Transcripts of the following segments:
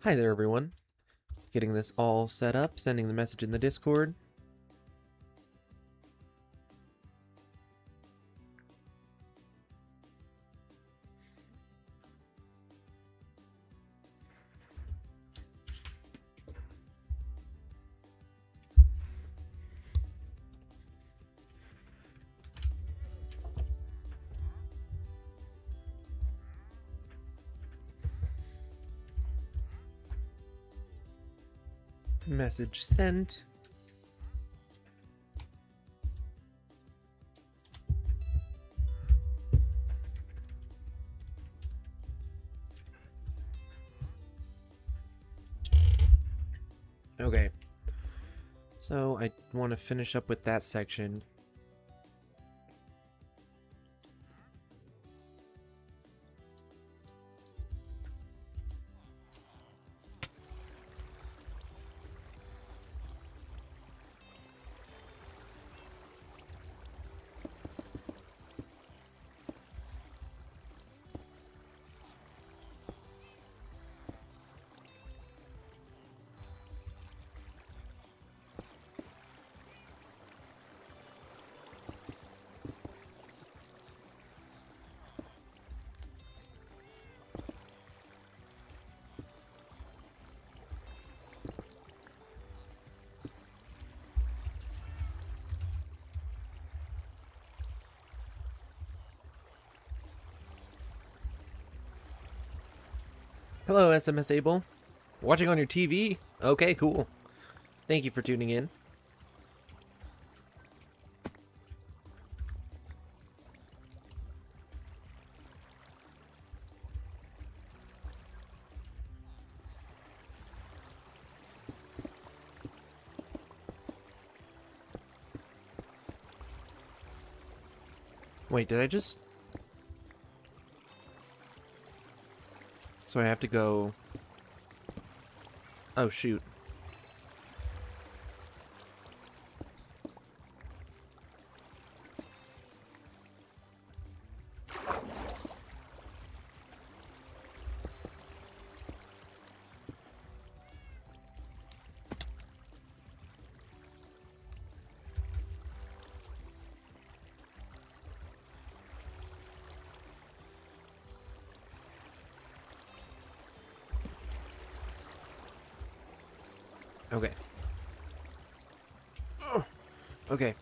Hi there, everyone. Getting this all set up, sending the message in the Discord. Message sent. Okay. So I want to finish up with that section. Hello, SMS Able. Watching on your TV? Okay, cool. Thank you for tuning in. Wait, did I just... So I have to go... Oh, shoot. Okay. Ugh. Okay.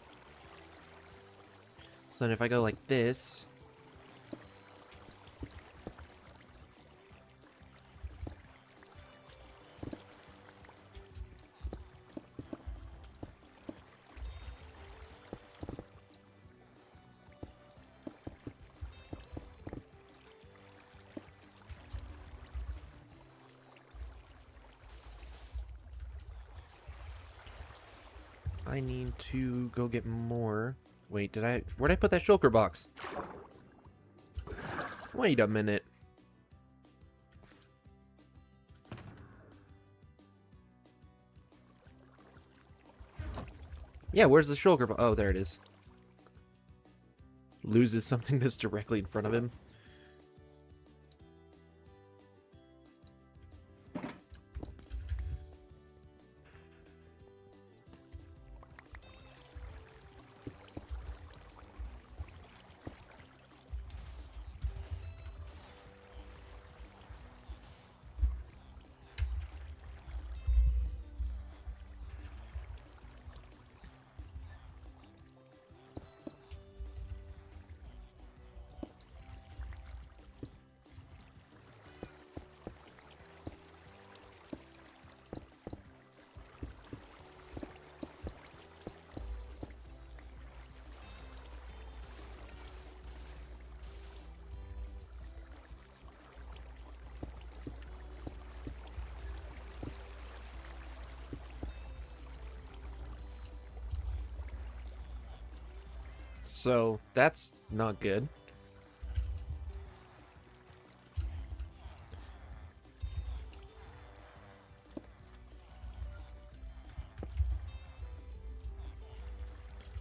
So then if I go like this... I need to go get more. Wait, where'd I put that shulker box? Wait a minute. Yeah, where's the shulker box? Oh, there it is. Loses something that's directly in front of him. So, that's not good.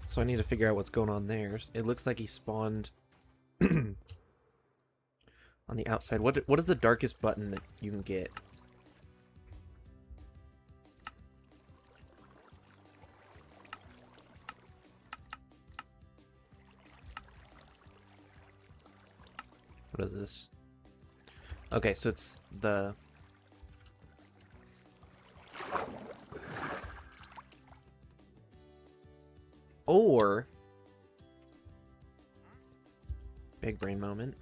So I need to figure out what's going on there. It looks like he spawned on the outside. What is the darkest button that you can get? What is this? Okay, so it's the... Or... Big brain moment.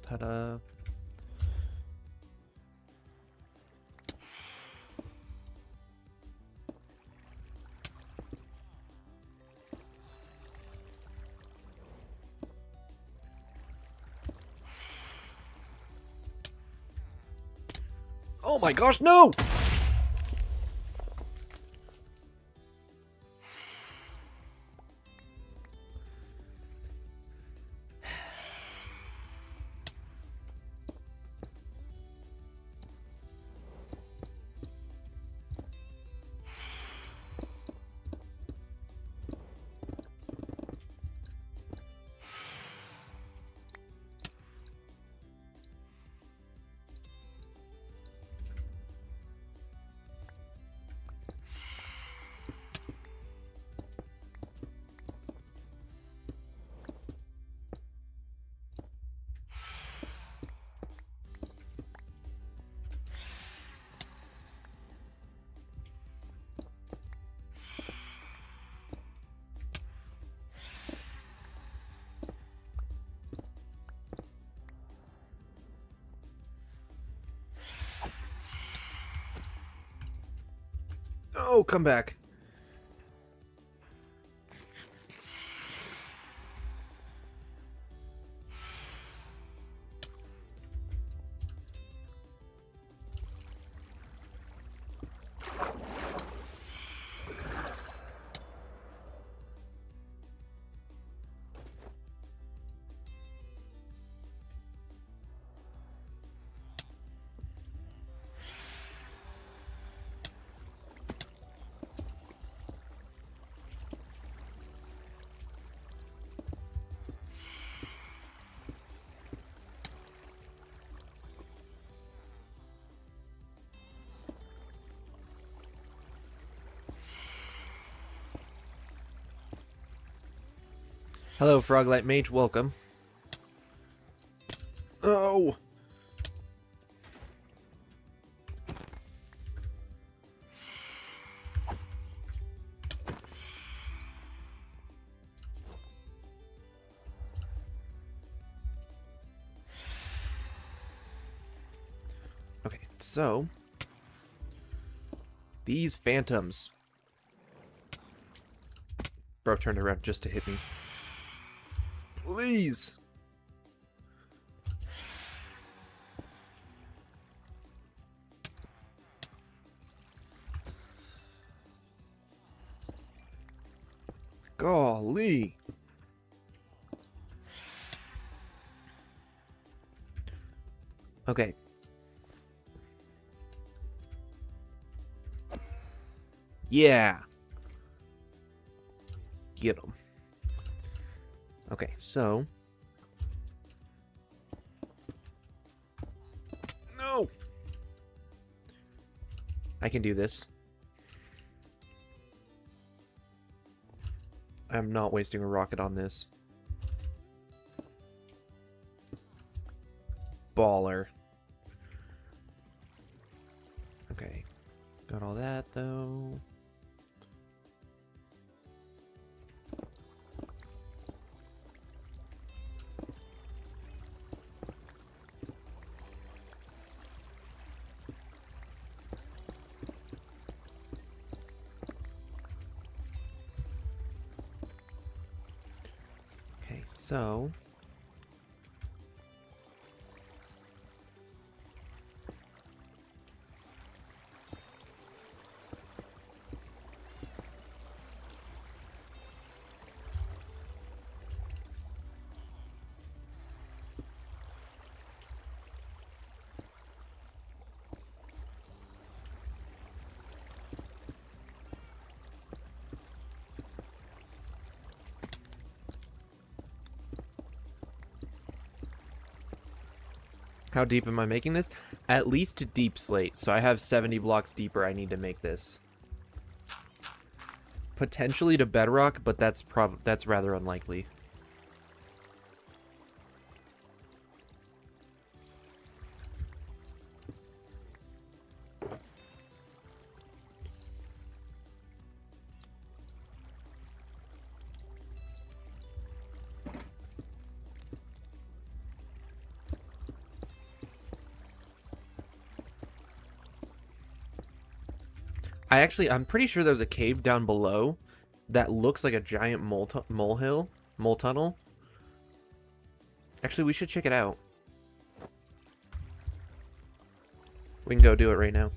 Ta-da. Oh my gosh, no! Oh, come back. Hello, Froglight Mage. Welcome. Oh! Okay, so... These phantoms... Bro turned around just to hit me. Please! Golly! Okay. Yeah! Get him. Okay, so... No! I can do this. I'm not wasting a rocket on this. Baller. Okay. Got all that, though. Okay, so... How deep am I making this? At least to deep slate. So I have 70 blocks deeper I need to make this. Potentially to bedrock, but that's rather unlikely. I'm pretty sure there's a cave down below that looks like a giant mole tunnel. Actually, we should check it out. We can go do it right now.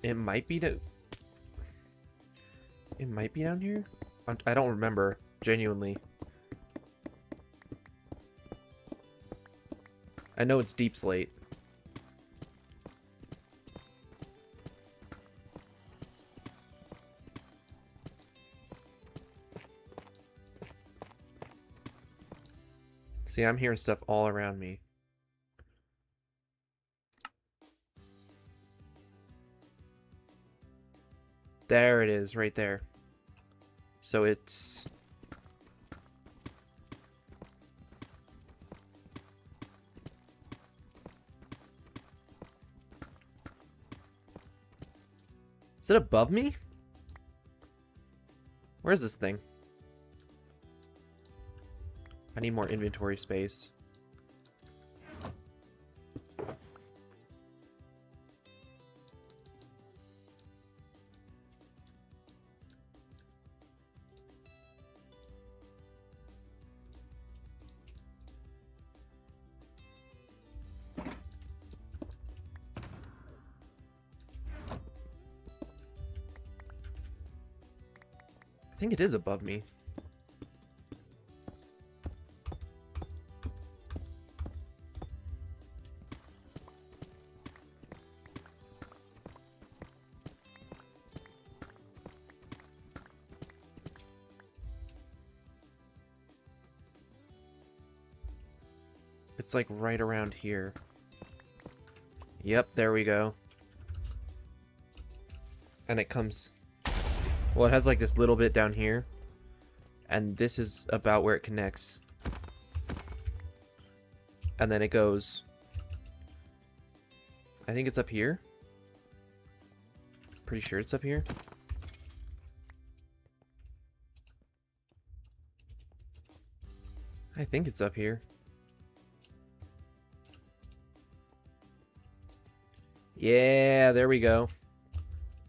It might be down here? I don't remember, genuinely. I know it's deep slate. See, I'm hearing stuff all around me. There it is, right there. So it's... Is it above me? Where's this thing? I need more inventory space. I think it is above me. It's like right around here. Yep, there we go. And it comes... Well, it has like this little bit down here. And this is about where it connects. And then it goes... I think it's up here. Pretty sure it's up here. I think it's up here. Yeah, there we go.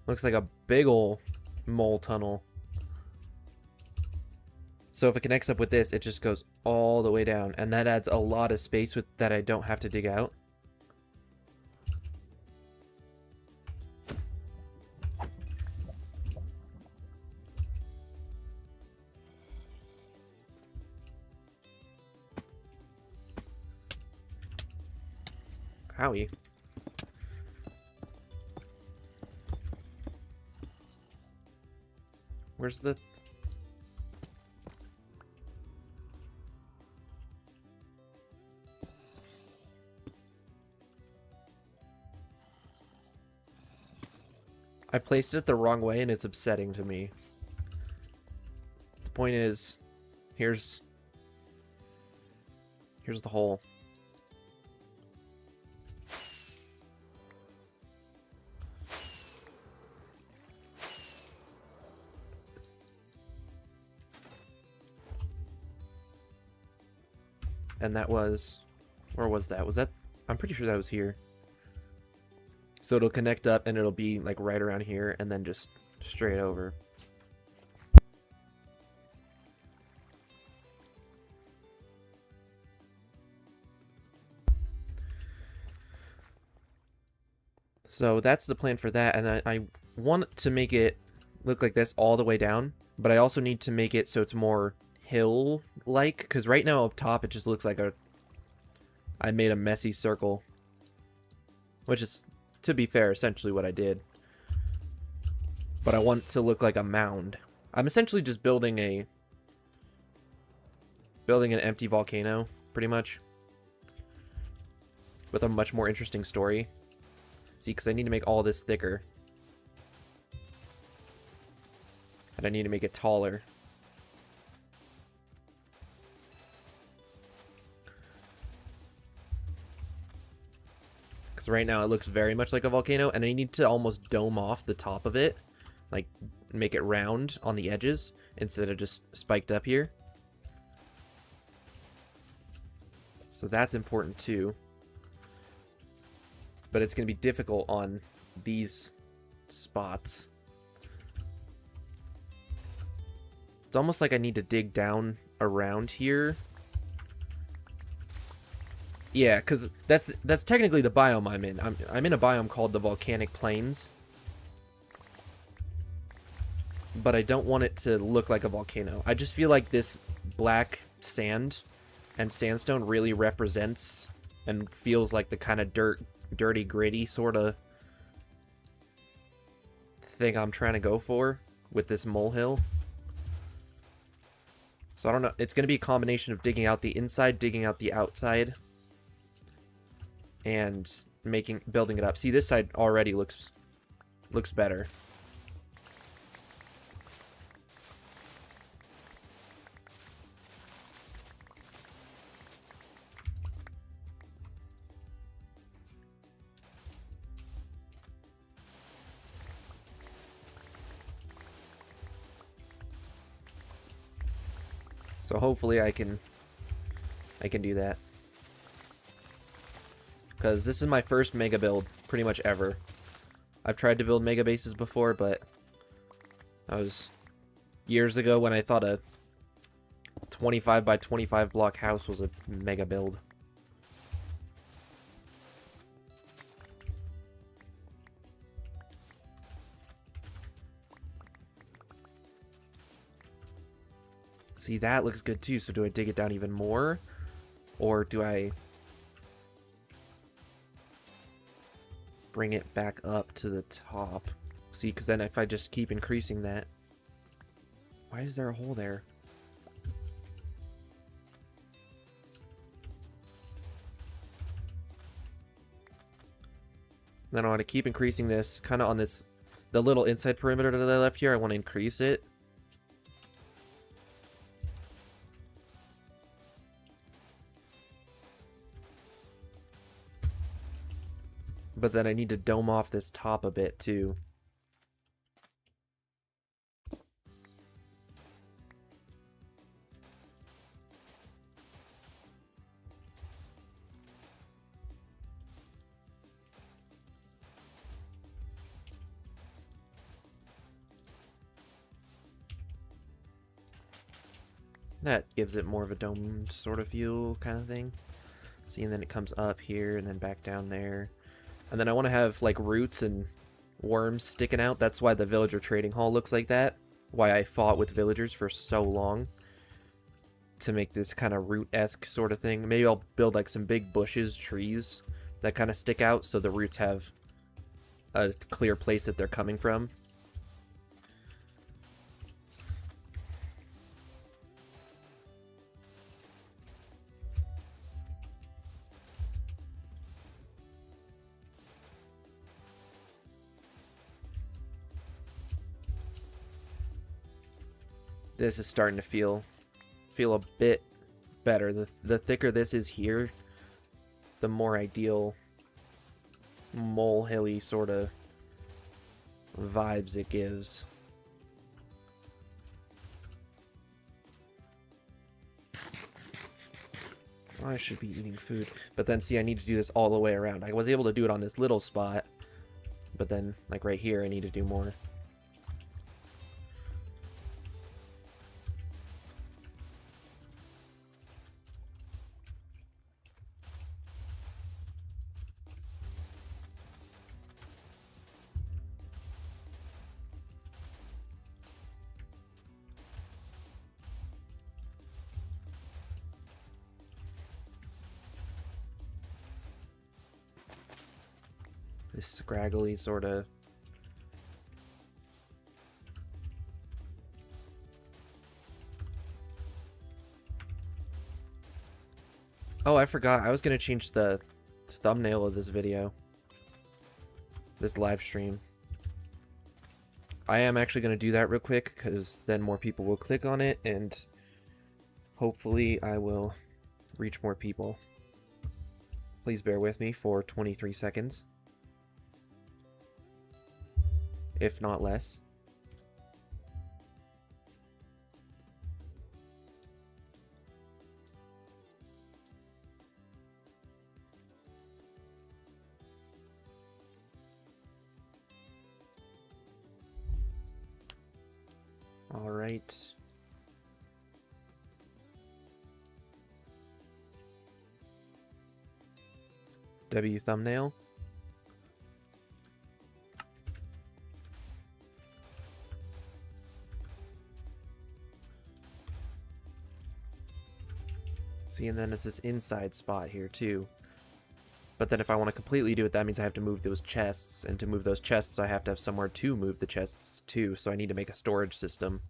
Looks like a big ol' mole tunnel. So if it connects up with this, it just goes all the way down. And that adds a lot of space with that I don't have to dig out. Howie. Where's the... I placed it the wrong way and it's upsetting to me. The point is, here's the hole. And that was... Where was that? Was that... I'm pretty sure that was here. So it'll connect up and it'll be like right around here and then just straight over. So that's the plan for that. And I want to make it look like this all the way down. But I also need to make it so it's more hill-like. Because right now up top it just looks like I made a messy circle. Which is... to be fair, essentially what I did. but I want it to look like a mound. I'm essentially just building an empty volcano, pretty much, with a much more interesting story. See, because I need to make all this thicker. And I need to make it taller. Because right now it looks very much like a volcano, and I need to almost dome off the top of it. Like, make it round on the edges, instead of just spiked up here. So that's important too. But it's going to be difficult on these spots. It's almost like I need to dig down around here. Yeah, because that's technically the biome I'm in. I'm in a biome called the Volcanic Plains. But I don't want it to look like a volcano. I just feel like this black sand and sandstone really represents and feels like the kind of dirty, gritty sort of thing I'm trying to go for with this molehill. So I don't know. It's going to be a combination of digging out the inside, digging out the outside, and building it up. See, this side already looks better. So hopefully I can do that. Because this is my first mega build, pretty much ever. I've tried to build mega bases before, but that was years ago when I thought a 25 by 25 block house was a mega build. See, that looks good too, so do I dig it down even more? Or do I bring it back up to the top? See, because then if I just keep increasing that... Why is there a hole there? Then I want to keep increasing this, kind of on this... The little inside perimeter that I left here, I want to increase it. But then I need to dome off this top a bit, too. That gives it more of a domed sort of feel kind of thing. See, and then it comes up here and then back down there. And then I want to have, like, roots and worms sticking out. That's why the villager trading hall looks like that. Why I fought with villagers for so long. To make this kind of root-esque sort of thing. Maybe I'll build, like, some big bushes, trees that kind of stick out so the roots have a clear place that they're coming from. This is starting to feel a bit better. The thicker this is here, the more ideal molehilly sort of vibes it gives. I should be eating food. But then see, I need to do this all the way around. I was able to do it on this little spot, but then like right here I need to do more. This scraggly sort of Oh, I forgot. I was going to change the thumbnail of this video. This live stream. I am actually going to do that real quick, because then more people will click on it, and hopefully I will reach more people. Please bear with me for 23 seconds. If not less. All right. W thumbnail. See, and then it's this inside spot here too. But then if I want to completely do it, that means I have to move those chests, and to move those chests I have to have somewhere to move the chests too, so I need to make a storage system.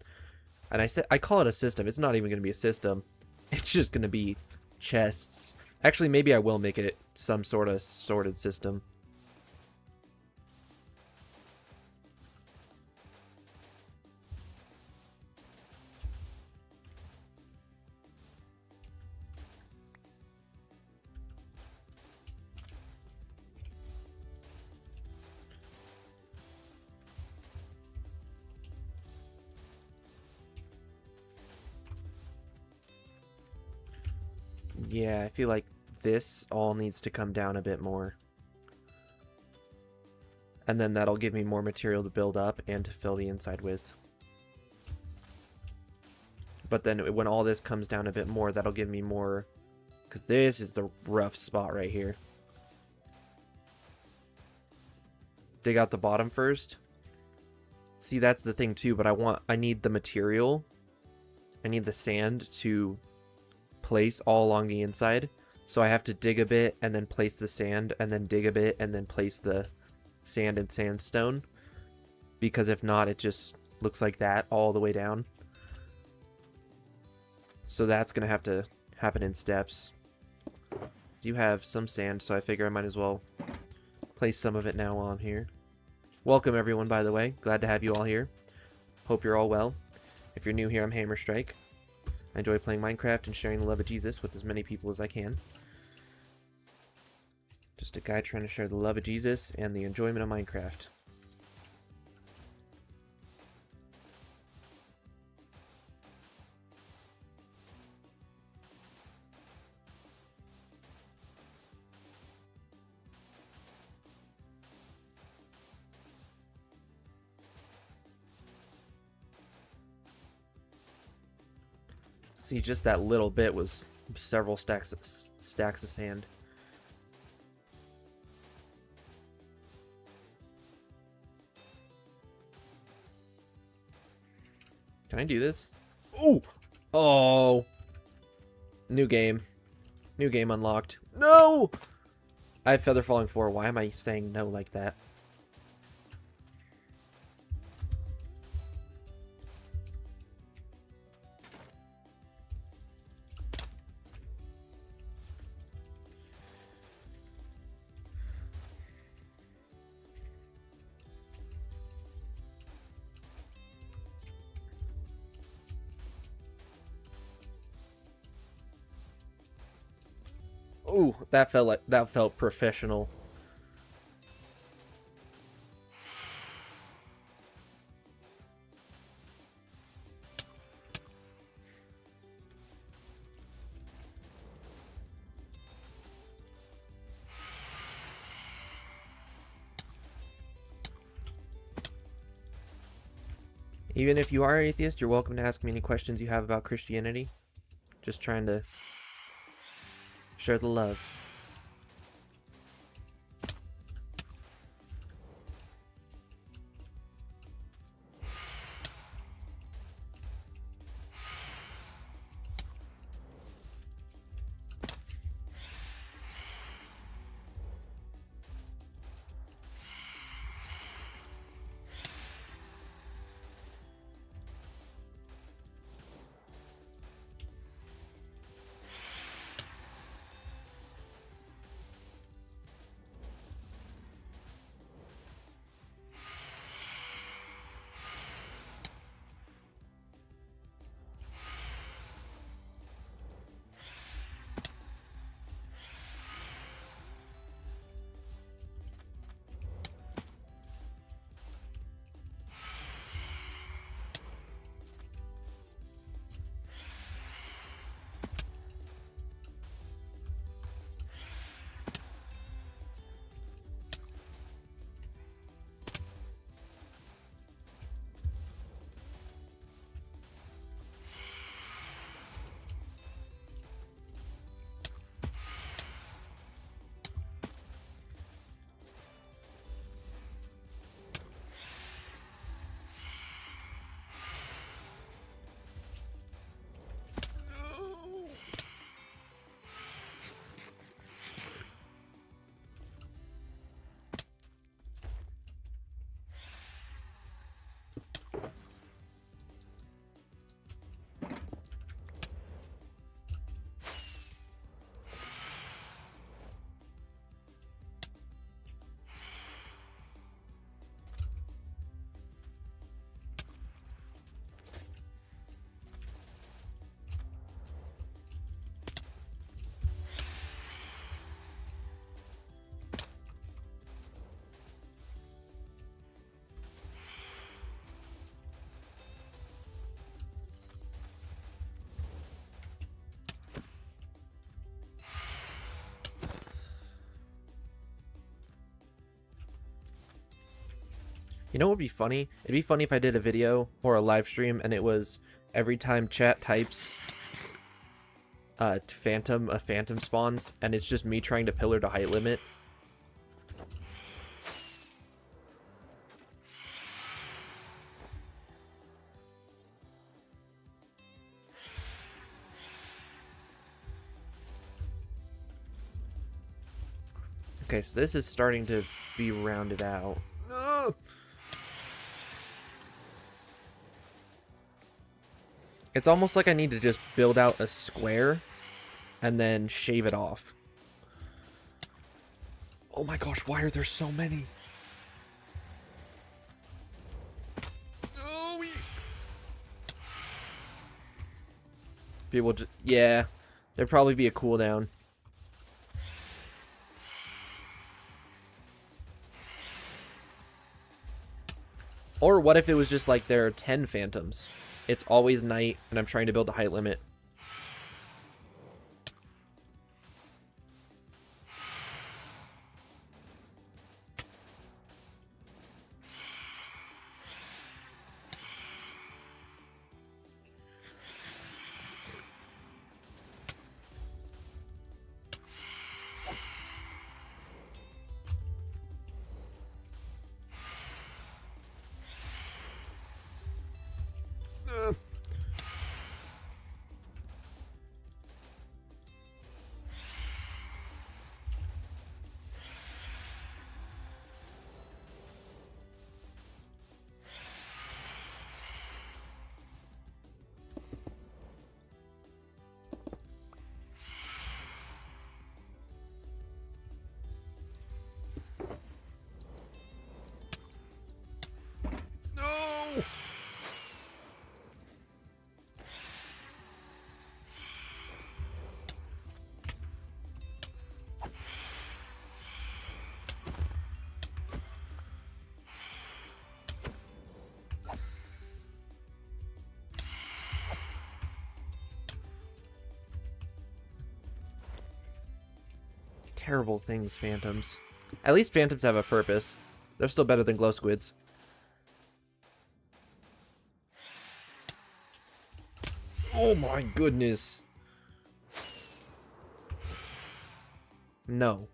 And I call it a system. It's not even going to be a system. It's just going to be chests. Actually, maybe I will make it some sort of sorted system. Yeah, I feel like this all needs to come down a bit more. And then that'll give me more material to build up and to fill the inside with. But then when all this comes down a bit more, that'll give me more... Because this is the rough spot right here. Dig out the bottom first. See, that's the thing too, but I need the material. I need the sand to place all along the inside. So I have to dig a bit and then place the sand and then dig a bit and then place the sand and sandstone. Because if not, it just looks like that all the way down. So that's going to have to happen in steps. I do have some sand, so I figure I might as well place some of it now while I'm here. Welcome everyone, by the way. Glad to have you all here. Hope you're all well. If you're new here, I'm Hammerstrike. I enjoy playing Minecraft and sharing the love of Jesus with as many people as I can. Just a guy trying to share the love of Jesus and the enjoyment of Minecraft. See, just that little bit was several stacks of sand. Can I do this? Ooh! Oh! New game. New game unlocked. No! I have Feather Falling 4. Why am I saying no like that? Ooh, that felt professional. Even if you are atheist, you're welcome to ask me any questions you have about Christianity. Just trying to share the love. You know what would be funny? It'd be funny if I did a video or a live stream and it was every time chat types phantom, a phantom spawns, and it's just me trying to pillar to height limit. Okay, so this is starting to be rounded out. No! It's almost like I need to just build out a square and then shave it off. Oh my gosh, why are there so many? No! People just... Yeah, there'd probably be a cooldown. Or what if it was just like there are 10 phantoms? It's always night, and I'm trying to build a height limit. No! Terrible things, phantoms. At least phantoms have a purpose. They're still better than glow squids. Oh my goodness. No.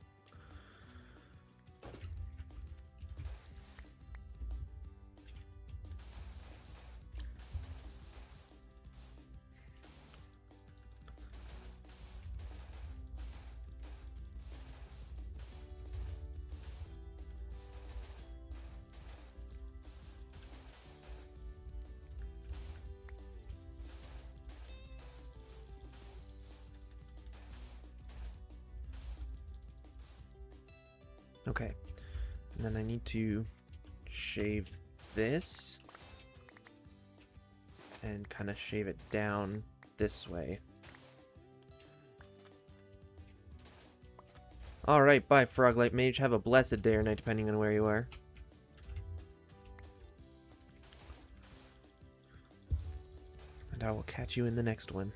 Okay. And then I need to shave this and kind of shave it down this way. Alright, bye, Froglight Mage. Have a blessed day or night, depending on where you are. And I will catch you in the next one.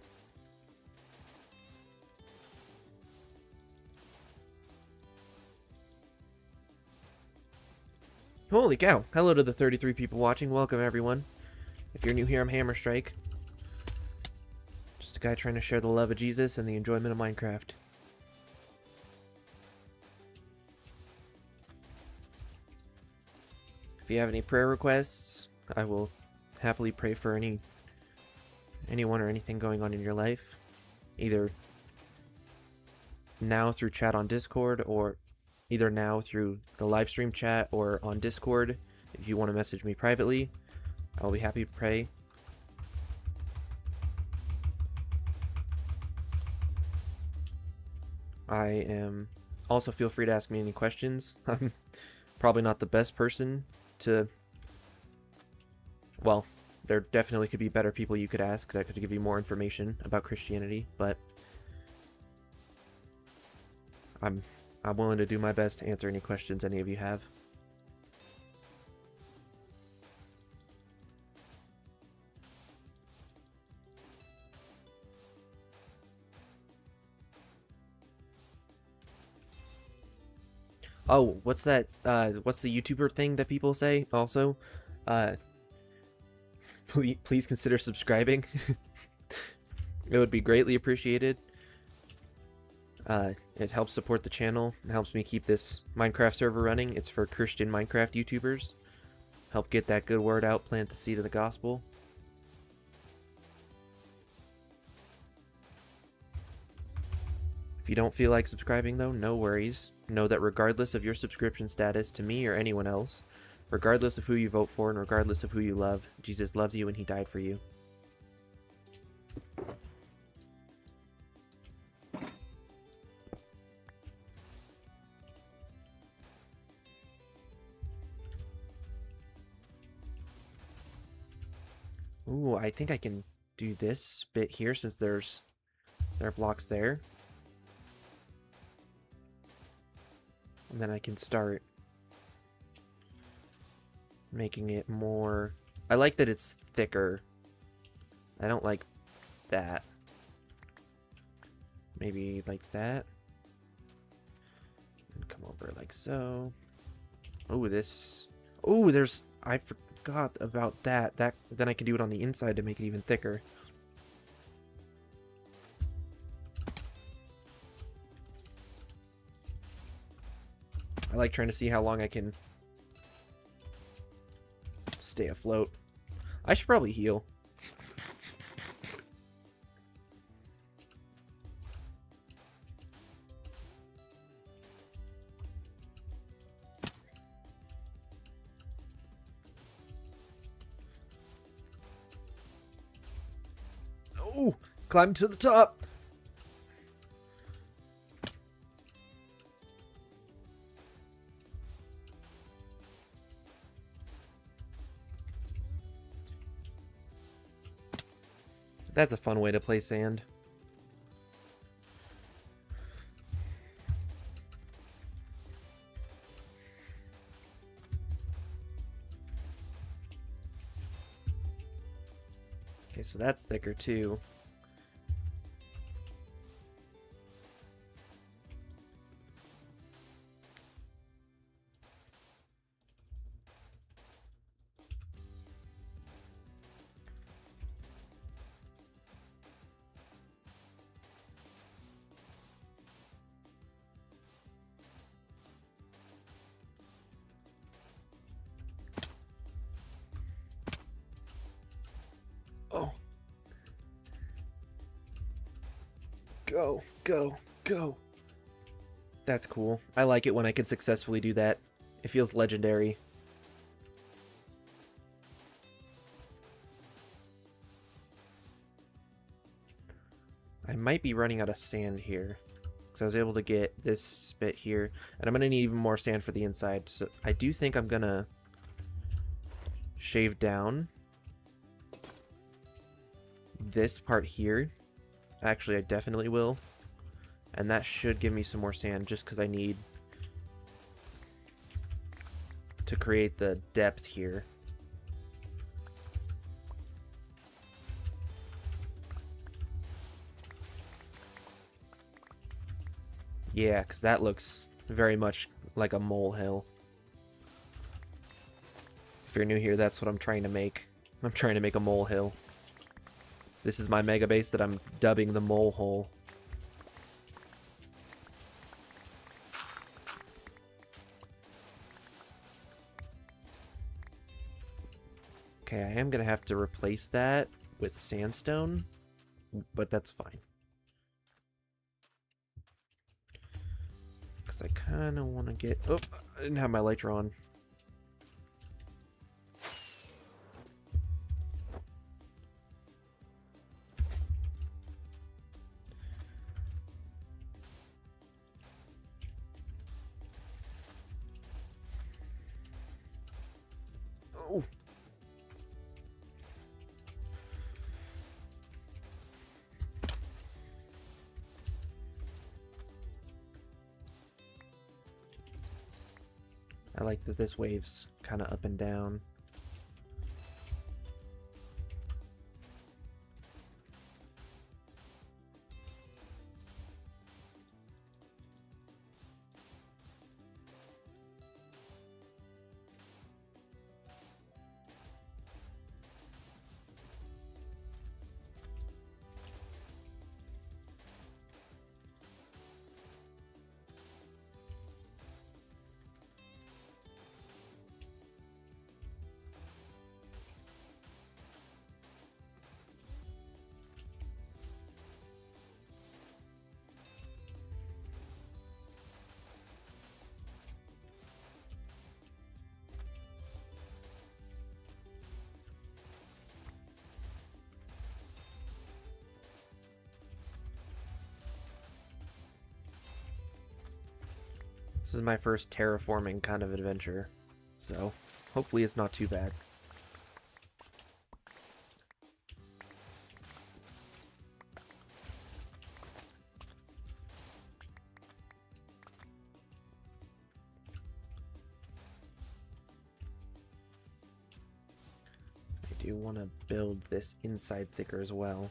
Holy cow! Hello to the 33 people watching. Welcome, everyone. If you're new here, I'm Hammerstrike. Just a guy trying to share the love of Jesus and the enjoyment of Minecraft. If you have any prayer requests, I will happily pray for anyone or anything going on in your life. Either now through chat on Discord, or either now through the live stream chat or on Discord. If you want to message me privately, I'll be happy to pray. I am... Also, feel free to ask me any questions. I'm probably not the best person to... Well, there definitely could be better people you could ask that could give you more information about Christianity, but I'm willing to do my best to answer any questions any of you have. Oh, what's that? What's the YouTuber thing that people say also? Uh, please consider subscribing. It would be greatly appreciated. It helps support the channel. It helps me keep this Minecraft server running. It's for Christian Minecraft YouTubers. Help get that good word out, plant the seed of the gospel. If you don't feel like subscribing though, no worries. Know that regardless of your subscription status to me or anyone else, regardless of who you vote for and regardless of who you love, Jesus loves you and he died for you. Ooh, I think I can do this bit here since there are blocks there. And then I can start making it more... I like that it's thicker. I don't like that. Maybe like that. And come over like so. Oh, this... Oh, there's... I forgot about that. Then I can do it on the inside to make it even thicker. I like trying to see how long I can stay afloat. I should probably heal. Oh, climb to the top. That's a fun way to play sand. Okay, so that's thicker too. Oh. Go, go, go. That's cool. I like it when I can successfully do that. It feels legendary. I might be running out of sand here. Because I was able to get this bit here. And I'm going to need even more sand for the inside. So I do think I'm going to shave down this part here. Actually, I definitely will. And that should give me some more sand just because I need to create the depth here. Yeah, because that looks very much like a molehill. If you're new here, that's what I'm trying to make. I'm trying to make a molehill. This is my mega base that I'm dubbing the mole hole. Okay, I am going to have to replace that with sandstone, but that's fine. Because I kind of want to get... Oh, I didn't have my elytra on. Oh. I like that this wave's kind of up and down. This is my first terraforming kind of adventure, so hopefully it's not too bad. I do want to build this inside thicker as well.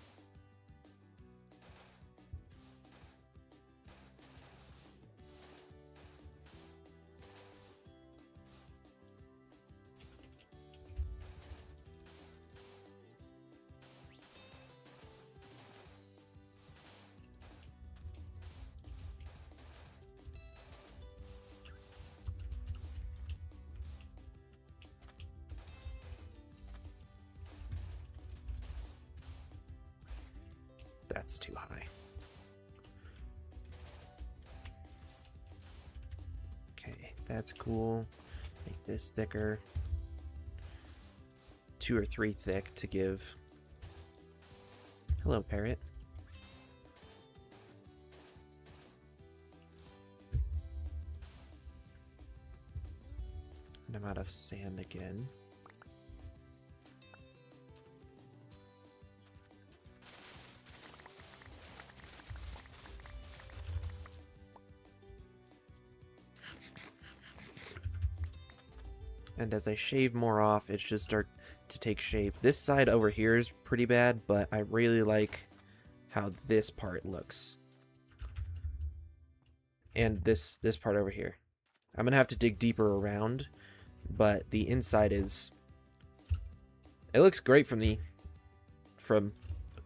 That's too high. Okay, that's cool. Make this thicker. 2 or 3 thick to give. Hello, parrot. And I'm out of sand again. And as I shave more off, it should start to take shape. This side over here is pretty bad, but I really like how this part looks. And this part over here. I'm gonna have to dig deeper around, but the inside is... It looks great from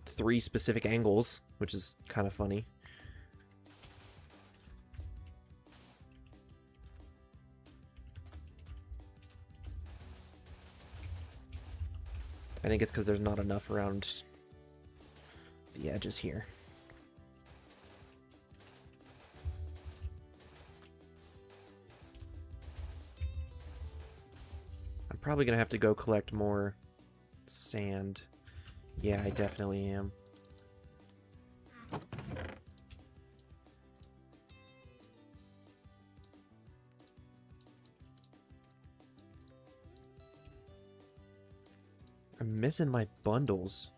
3 specific angles, which is kind of funny. I think it's because there's not enough around the edges here. I'm probably going to have to go collect more sand. Yeah, I definitely am. I'm missing my bundles.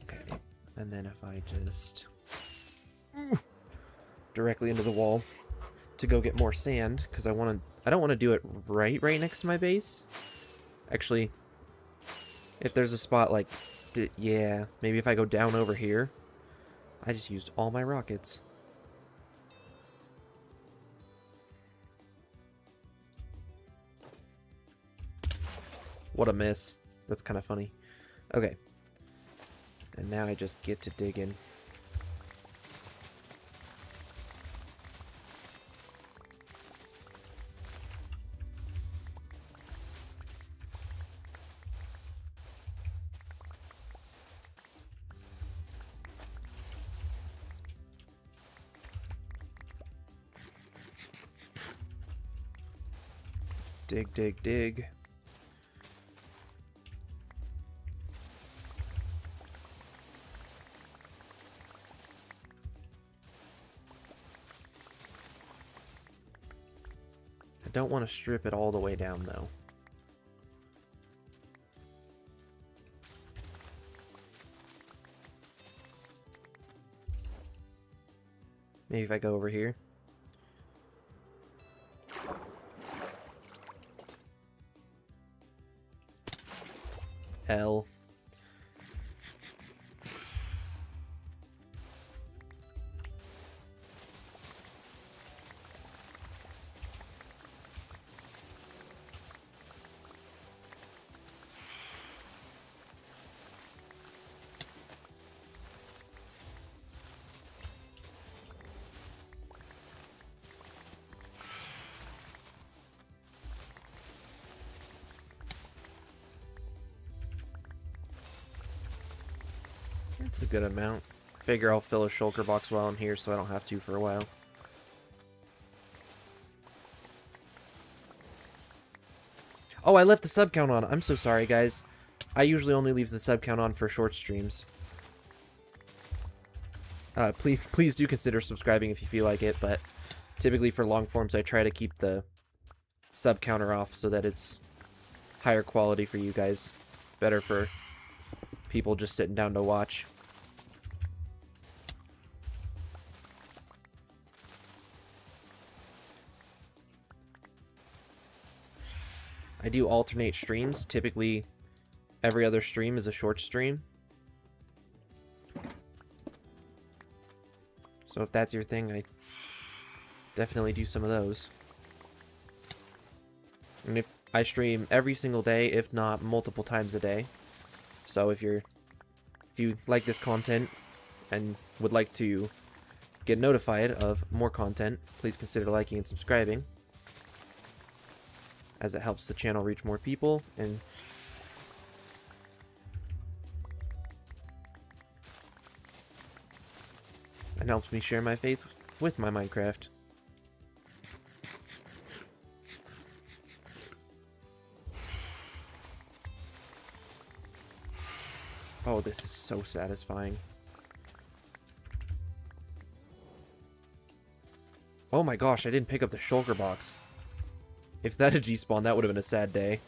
Okay, and then if I just directly into the wall to go get more sand, because I don't want to do it right next to my base. Actually, if there's a spot like, yeah, maybe if I go down over here. I just used all my rockets. What a miss. That's kind of funny. Okay. And now I just get to dig in. Dig, dig, dig. I don't want to strip it all the way down, though. Maybe if I go over here. L. That's a good amount. Figure I'll fill a shulker box while I'm here so I don't have to for a while. Oh, I left the sub count on. I'm so sorry, guys. I usually only leave the sub count on for short streams. Please do consider subscribing if you feel like it, but typically for long forms I try to keep the sub counter off so that it's higher quality for you guys. Better for people just sitting down to watch. I do alternate streams. Typically, every other stream is a short stream. So if that's your thing, I definitely do some of those. And if I stream every single day, if not multiple times a day. So if you like this content and would like to get notified of more content, please consider liking and subscribing, as it helps the channel reach more people and helps me share my faith with my Minecraft. Oh, this is so satisfying. Oh my gosh, I didn't pick up the shulker box. If that had G-spawned, that would have been a sad day.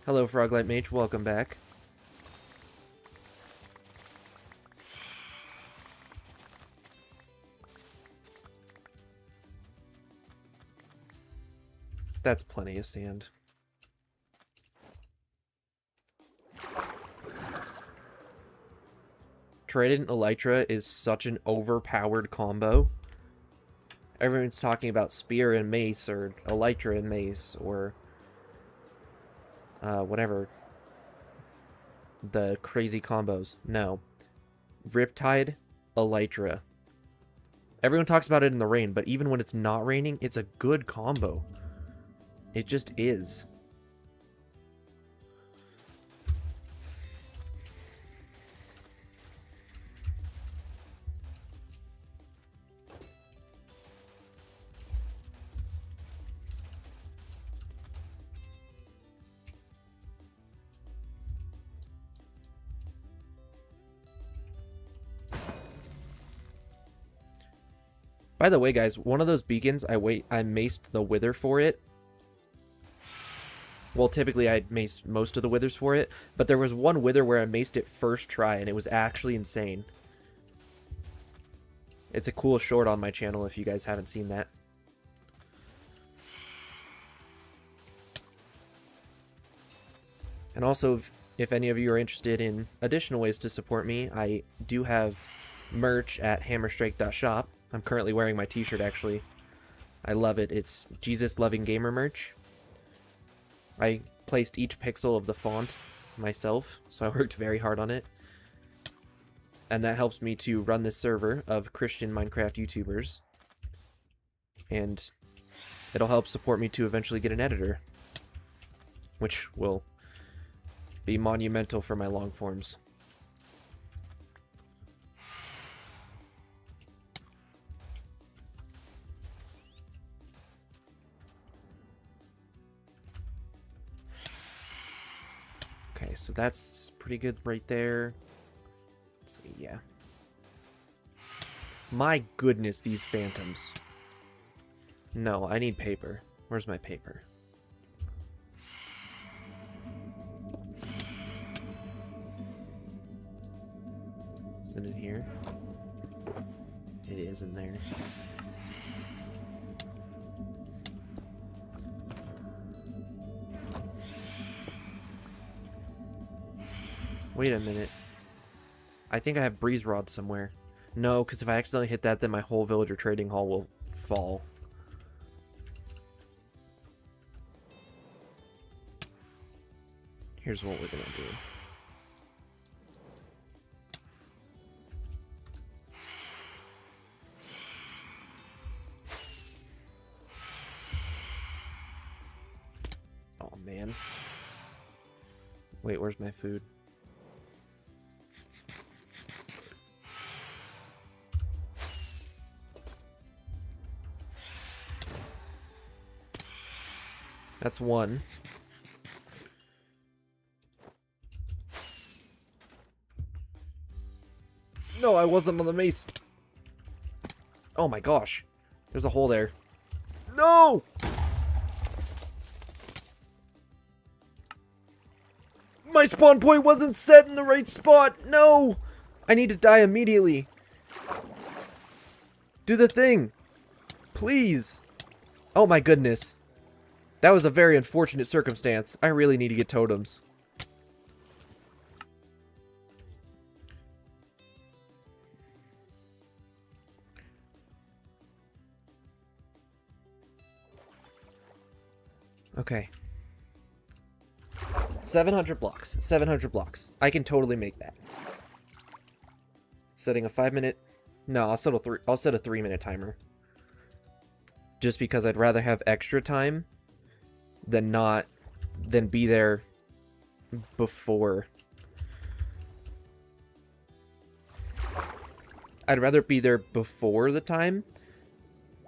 Hello, Froglight Mage. Welcome back. That's plenty of sand. Trident Elytra is such an overpowered combo. Everyone's talking about Spear and Mace, or Elytra and Mace, or whatever. The crazy combos. No. Riptide, Elytra. Everyone talks about it in the rain, but even when it's not raining, it's a good combo. It just is. By the way, guys, one of those beacons, I maced the wither for it. Well, typically I mace most of the withers for it, but there was one wither where I maced it first try, and it was actually insane. It's a cool short on my channel if you guys haven't seen that. And also, if any of you are interested in additional ways to support me, I do have merch at hammerstrike.shop. I'm currently wearing my t-shirt, actually. I love it. It's Jesus Loving Gamer merch. I placed each pixel of the font myself, so I worked very hard on it. And that helps me to run this server of Christian Minecraft YouTubers. And it'll help support me to eventually get an editor, which will be monumental for my long forms. Okay, so that's pretty good right there. Let's see, yeah. My goodness, these phantoms. No, I need paper. Where's my paper? Is it in here? It is in there. Wait a minute. I think I have breeze rod somewhere. No, because if I accidentally hit that, then my whole villager trading hall will fall. Here's what we're gonna do. Oh man. Wait, where's my food? That's one. No, I wasn't on the mace. Oh my gosh. There's a hole there. No! My spawn point wasn't set in the right spot. No! I need to die immediately. Do the thing. Please. Oh my goodness. That was a very unfortunate circumstance. I really need to get totems. Okay. 700 blocks. 700 blocks. I can totally make that. Setting a 5-minute... No, I'll set a 3-minute timer. Just because I'd rather have extra time than be there before. I'd rather be there before the time.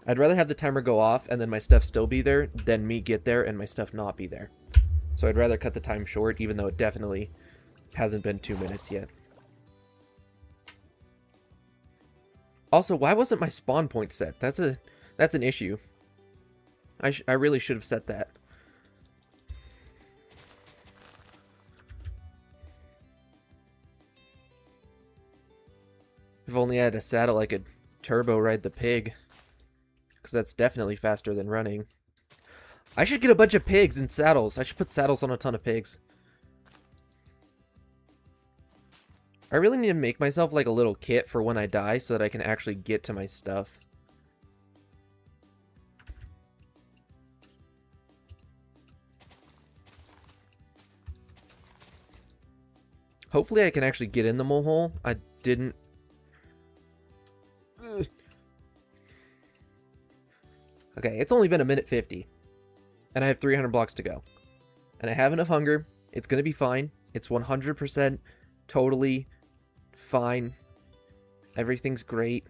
I'd rather have the timer go off and then my stuff still be there than me get there and my stuff not be there. So I'd rather cut the time short, even though it definitely hasn't been 2 minutes yet. Also, why wasn't my spawn point set? That's an issue. I really should have set that. If only I had a saddle, I could turbo ride the pig. Because that's definitely faster than running. I should get a bunch of pigs and saddles. I should put saddles on a ton of pigs. I really need to make myself like a little kit for when I die so that I can actually get to my stuff. Hopefully I can actually get in the mole hole. I didn't... Ugh. Okay, it's only been 1:50. And I have 300 blocks to go. And I have enough hunger. It's going to be fine. It's 100% totally fine. Everything's great.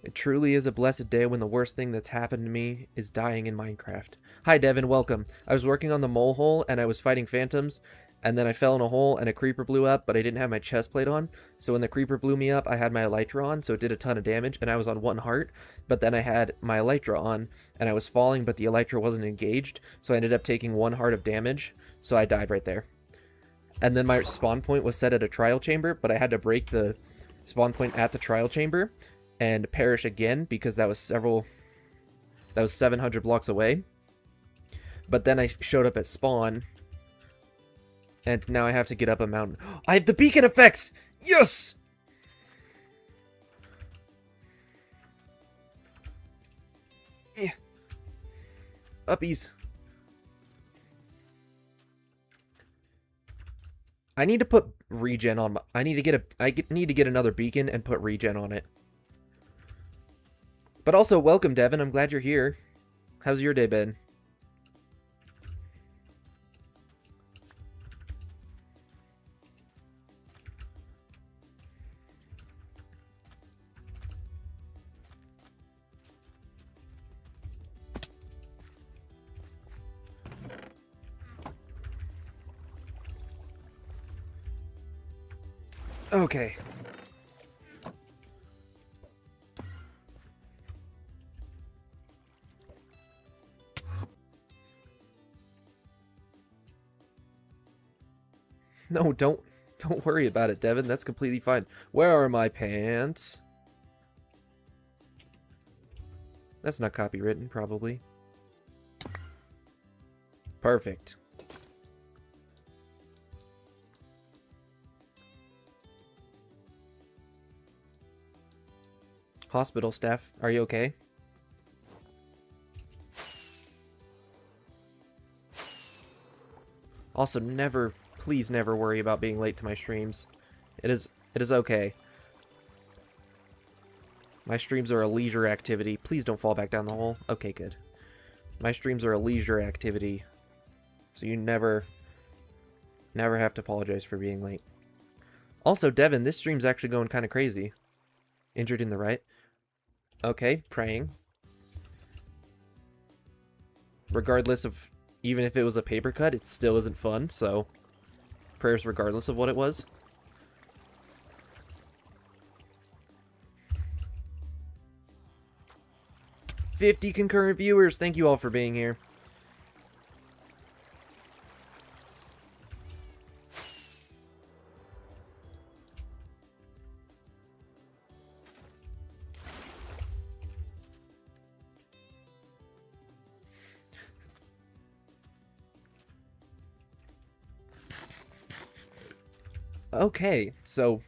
It truly is a blessed day when the worst thing that's happened to me is dying in Minecraft. Hi Devin, welcome. I was working on the mole hole and I was fighting phantoms. And then I fell in a hole and a creeper blew up, but I didn't have my chest plate on. So when the creeper blew me up, I had my elytra on, so it did a ton of damage, and I was on 1 heart. But then I had my elytra on, and I was falling, but the elytra wasn't engaged, so I ended up taking 1 heart of damage, so I died right there. And then my spawn point was set at a trial chamber, but I had to break the spawn point at the trial chamber and perish again, because that was 700 blocks away. But then I showed up at spawn... And now I have to get up a mountain. I have the beacon effects! Yes! Yeah. Uppies. I need to put regen on my... I need to get another beacon and put regen on it. But also, welcome, Devin. I'm glad you're here. How's your day been? Okay. No, don't worry about it, Devin. That's completely fine. Where are my pants? That's not copywritten, probably. Perfect. Hospital staff, are you okay? Also, please never worry about being late to my streams. It is okay. My streams are a leisure activity. Please don't fall back down the hole. Okay, good. My streams are a leisure activity. So you never have to apologize for being late. Also, Devin, this stream's actually going kind of crazy. Injured in the right. Okay, praying. Regardless of... Even if it was a paper cut, it still isn't fun, so... Prayers regardless of what it was. 50 concurrent viewers. Thank you all for being here. Okay, so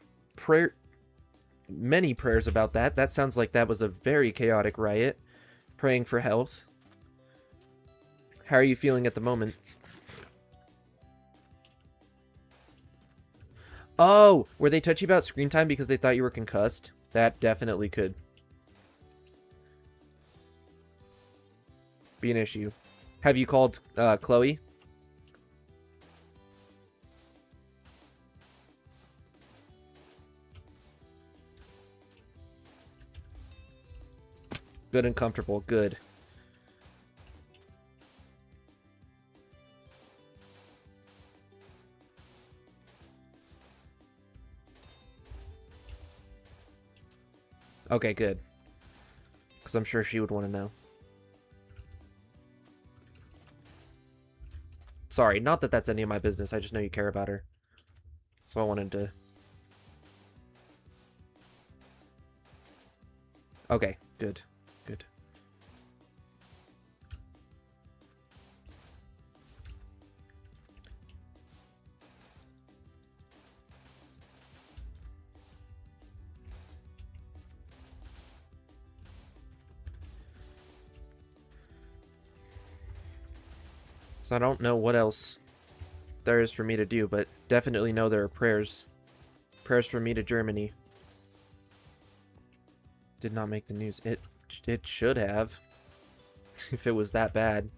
many prayers about that. That sounds like that was a very chaotic riot. Praying for health. How are you feeling at the moment? Oh, were they touchy about screen time because they thought you were concussed? That definitely could be an issue. Have you called Chloe? Good and comfortable. Good. Okay, good. Because I'm sure she would want to know. Sorry, not that that's any of my business. I just know you care about her. So I wanted to... Okay, good. Good. So I don't know what else there is for me to do, but definitely know there are prayers. Prayers from me to Germany. Did not make the news. It should have. If it was that bad.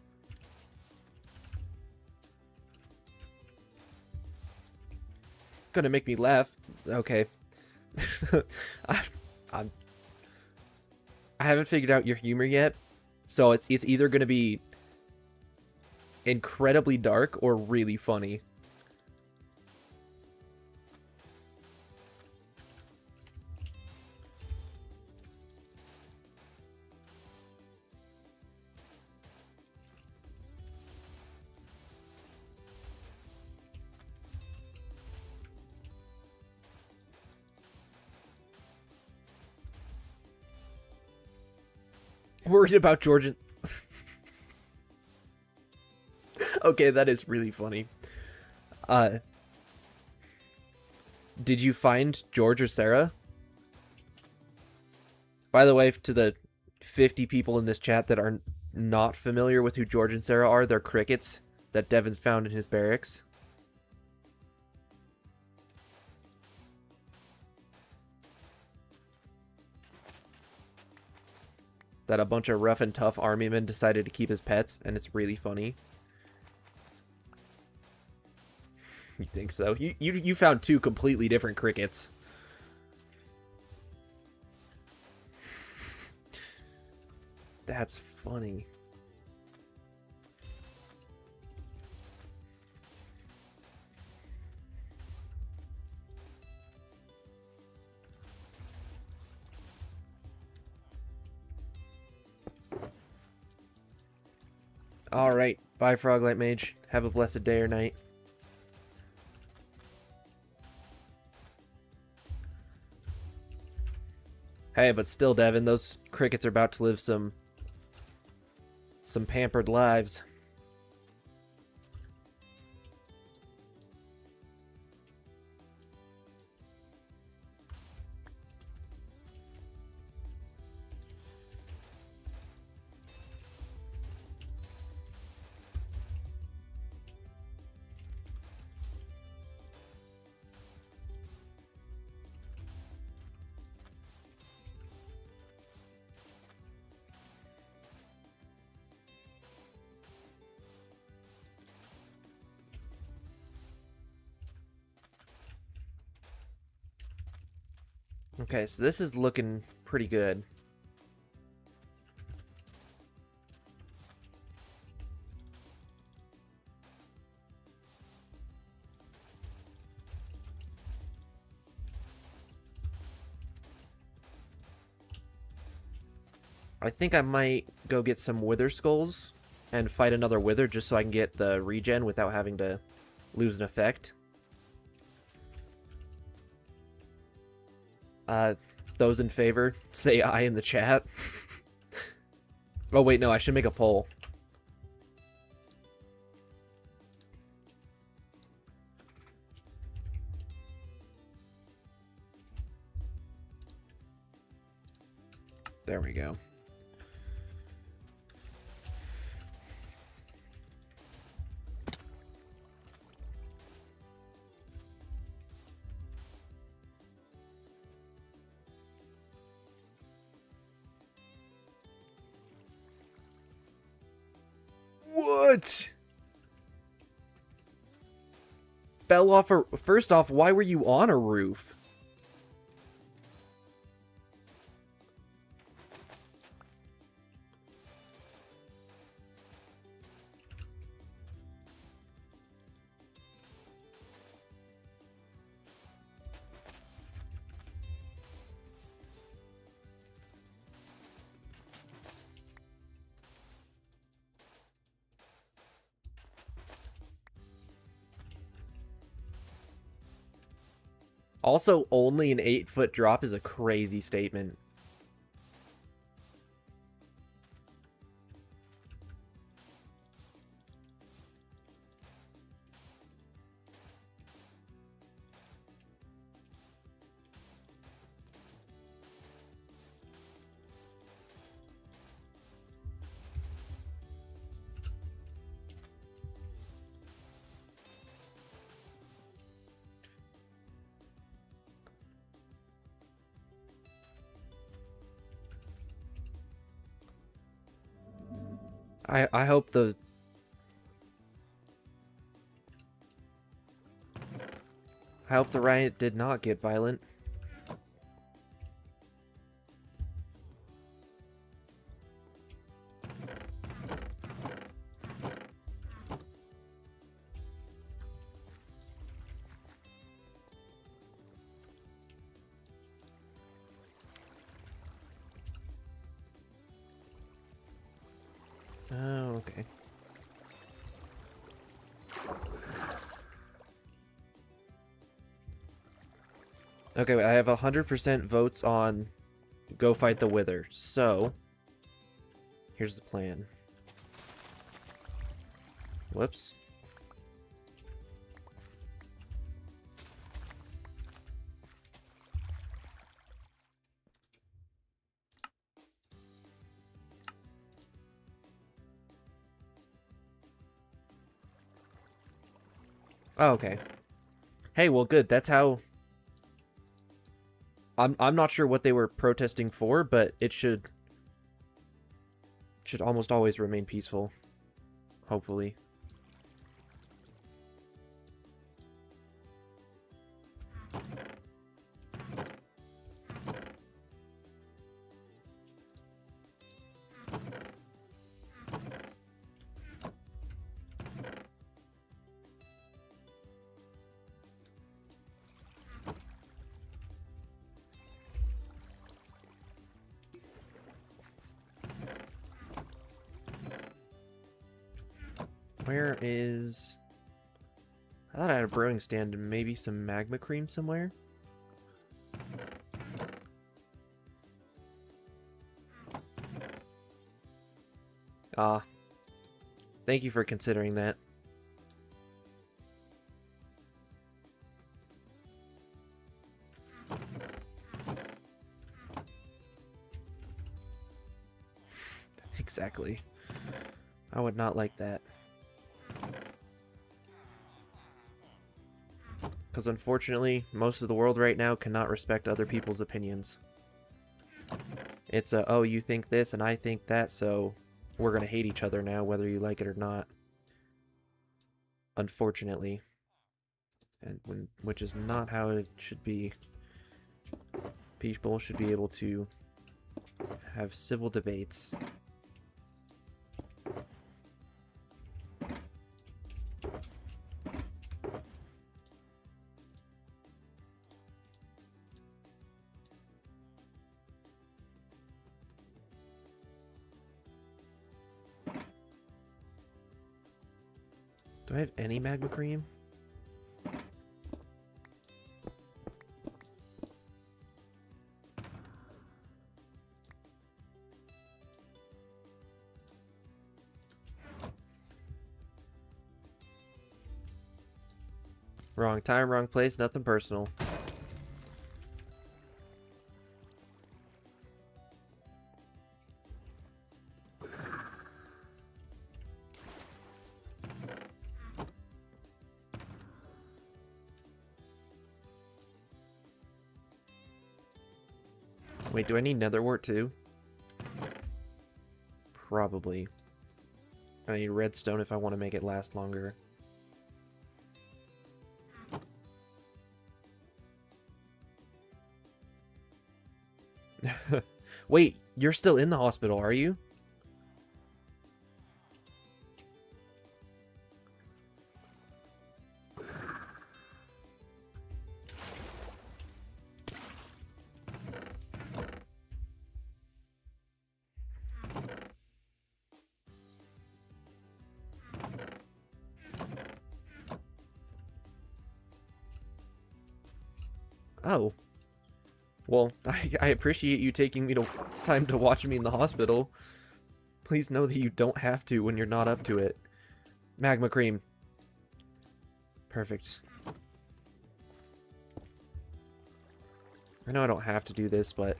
Gonna make me laugh. Okay. I, I'm, I haven't figured out your humor yet, so it's either gonna be incredibly dark or really funny. Worried about Georgian. Okay, that is really funny. Did you find George or Sarah? By the way, to the 50 people in this chat that are not familiar with who George and Sarah are, they're crickets that Devin's found in his barracks. That a bunch of rough and tough army men decided to keep as pets, and it's really funny. You think so? You found two completely different crickets. That's funny. Alright, bye Froglight Mage. Have a blessed day or night. Hey, but still, Devin, those crickets are about to live some pampered lives. Okay, so this is looking pretty good. I think I might go get some wither skulls and fight another wither just so I can get the regen without having to lose an effect. Those in favor, say aye in the chat. Oh wait, no, I should make a poll. There we go. What? Fell off a... First off, why were you on a roof? Also, only an 8-foot drop is a crazy statement. I hope the... I hope the riot did not get violent. Oh, okay. Okay, I have 100% votes on go fight the Wither. So, here's the plan. Whoops. Oh, okay. Hey, well, good. That's how... I'm not sure what they were protesting for, but it should almost always remain peaceful. Hopefully. Where is... I thought I had a brewing stand and maybe some magma cream somewhere. Ah. Thank you for considering that. Exactly. I would not like that. Because unfortunately, most of the world right now cannot respect other people's opinions. It's a, oh, you think this and I think that, so we're gonna hate each other now, whether you like it or not. Unfortunately. Which is not how it should be. People should be able to have civil debates. Do I have any magma cream? Wrong time, wrong place, nothing personal. Wait, do I need nether wart too? Probably. I need redstone if I want to make it last longer. Wait, you're still in the hospital, are you? Oh. Well, I appreciate you taking me time to watch me in the hospital. Please know that you don't have to when you're not up to it. Magma cream. Perfect. I know I don't have to do this, but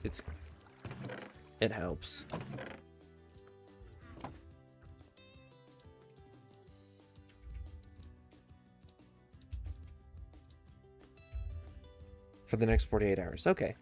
it helps. For the next 48 hours. Okay.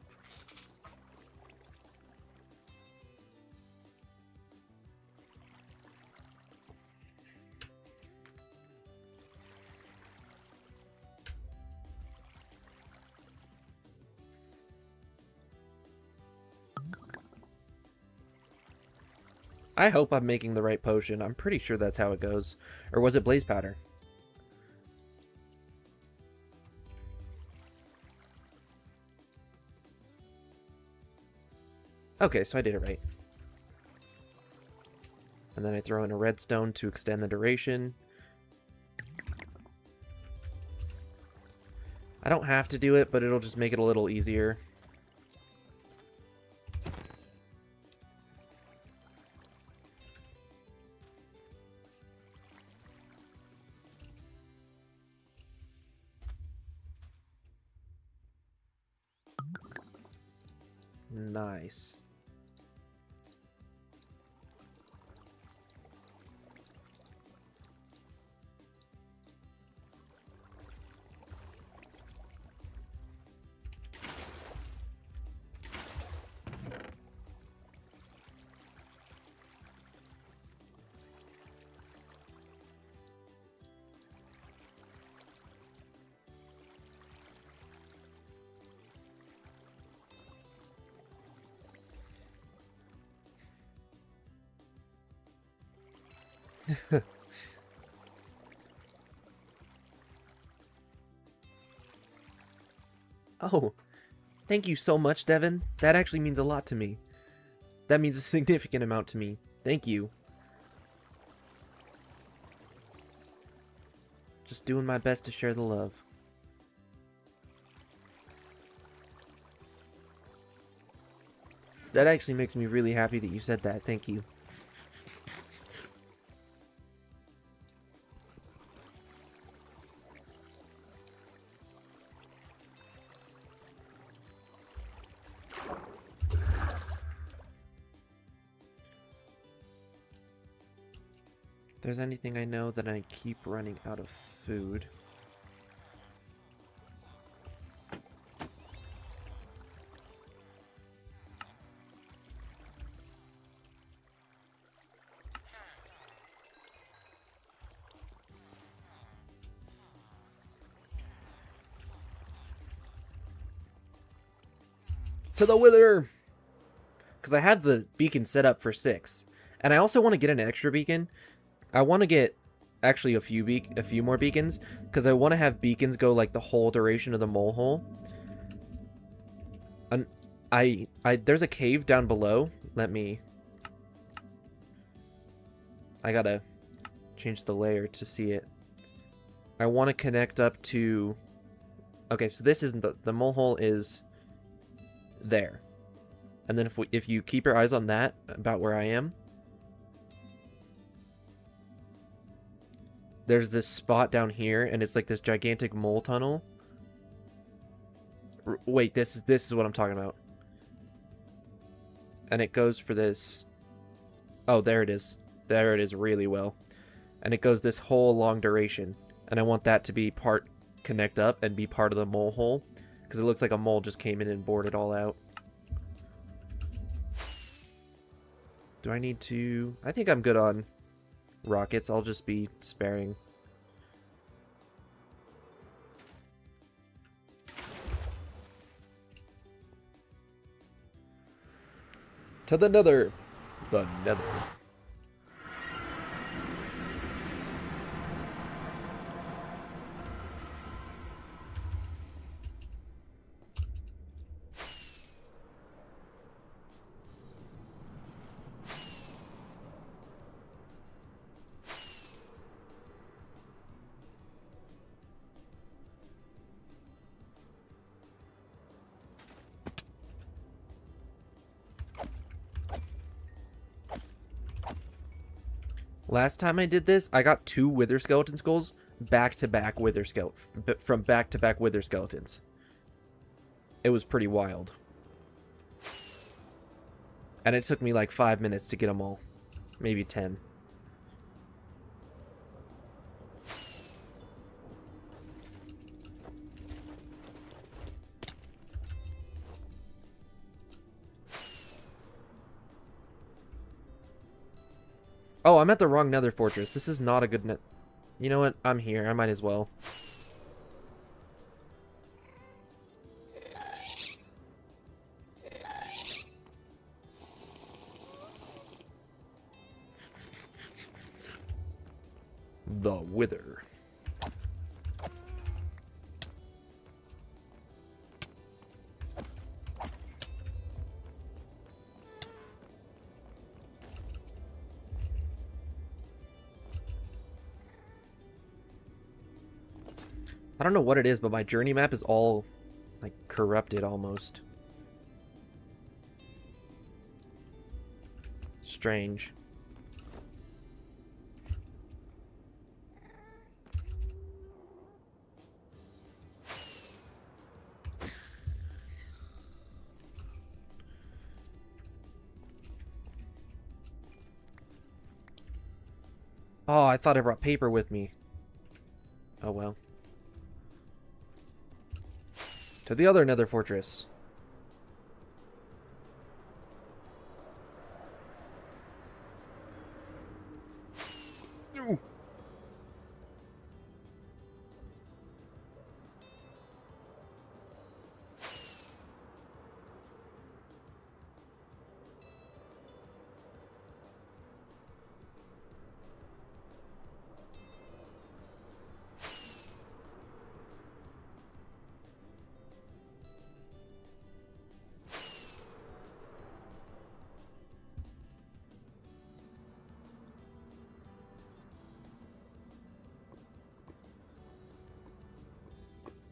I hope I'm making the right potion. I'm pretty sure that's how it goes. Or was it blaze powder? Okay, so I did it right. And then I throw in a redstone to extend the duration. I don't have to do it, but it'll just make it a little easier. Nice. Oh, thank you so much, Devin. That actually means a lot to me. That means a significant amount to me. Thank you. Just doing my best to share the love. That actually makes me really happy that you said that. Thank you. If there's anything I know that I keep running out of food. To the wither! Because I have the beacon set up for 6. And I also want to get an extra beacon. I want to get actually a few more beacons. Because I want to have beacons go like the whole duration of the mole hole. And there's a cave down below. I gotta change the layer to see it. I want to connect up to... Okay, so this isn't the mole hole is there. And then if you keep your eyes on that, about where I am, there's this spot down here, and it's like this gigantic mole tunnel. Wait, this is what I'm talking about. And it goes for this... Oh, there it is. There it is really well. And it goes this whole long duration. And I want that to be connect up and be part of the mole hole. Because it looks like a mole just came in and bored it all out. Do I need to... I think I'm good on rockets. I'll just be sparing. To the nether. The nether. Last time I did this, I got 2 wither skeleton skulls back-to-back wither from back-to-back wither skeletons. It was pretty wild. And it took me like 5 minutes to get them all. Maybe 10. Oh, I'm at the wrong nether fortress. This is not a good net. You know what? I'm here. I might as well. The Wither. I don't know what it is, but my journey map is all, like, corrupted almost. Strange. Oh, I thought I brought paper with me. Oh well. To the other nether fortress. Ooh.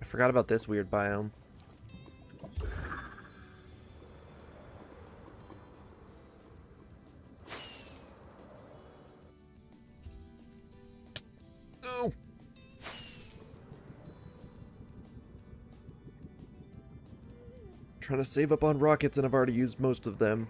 I forgot about this weird biome. Oh. Trying to save up on rockets and I've already used most of them.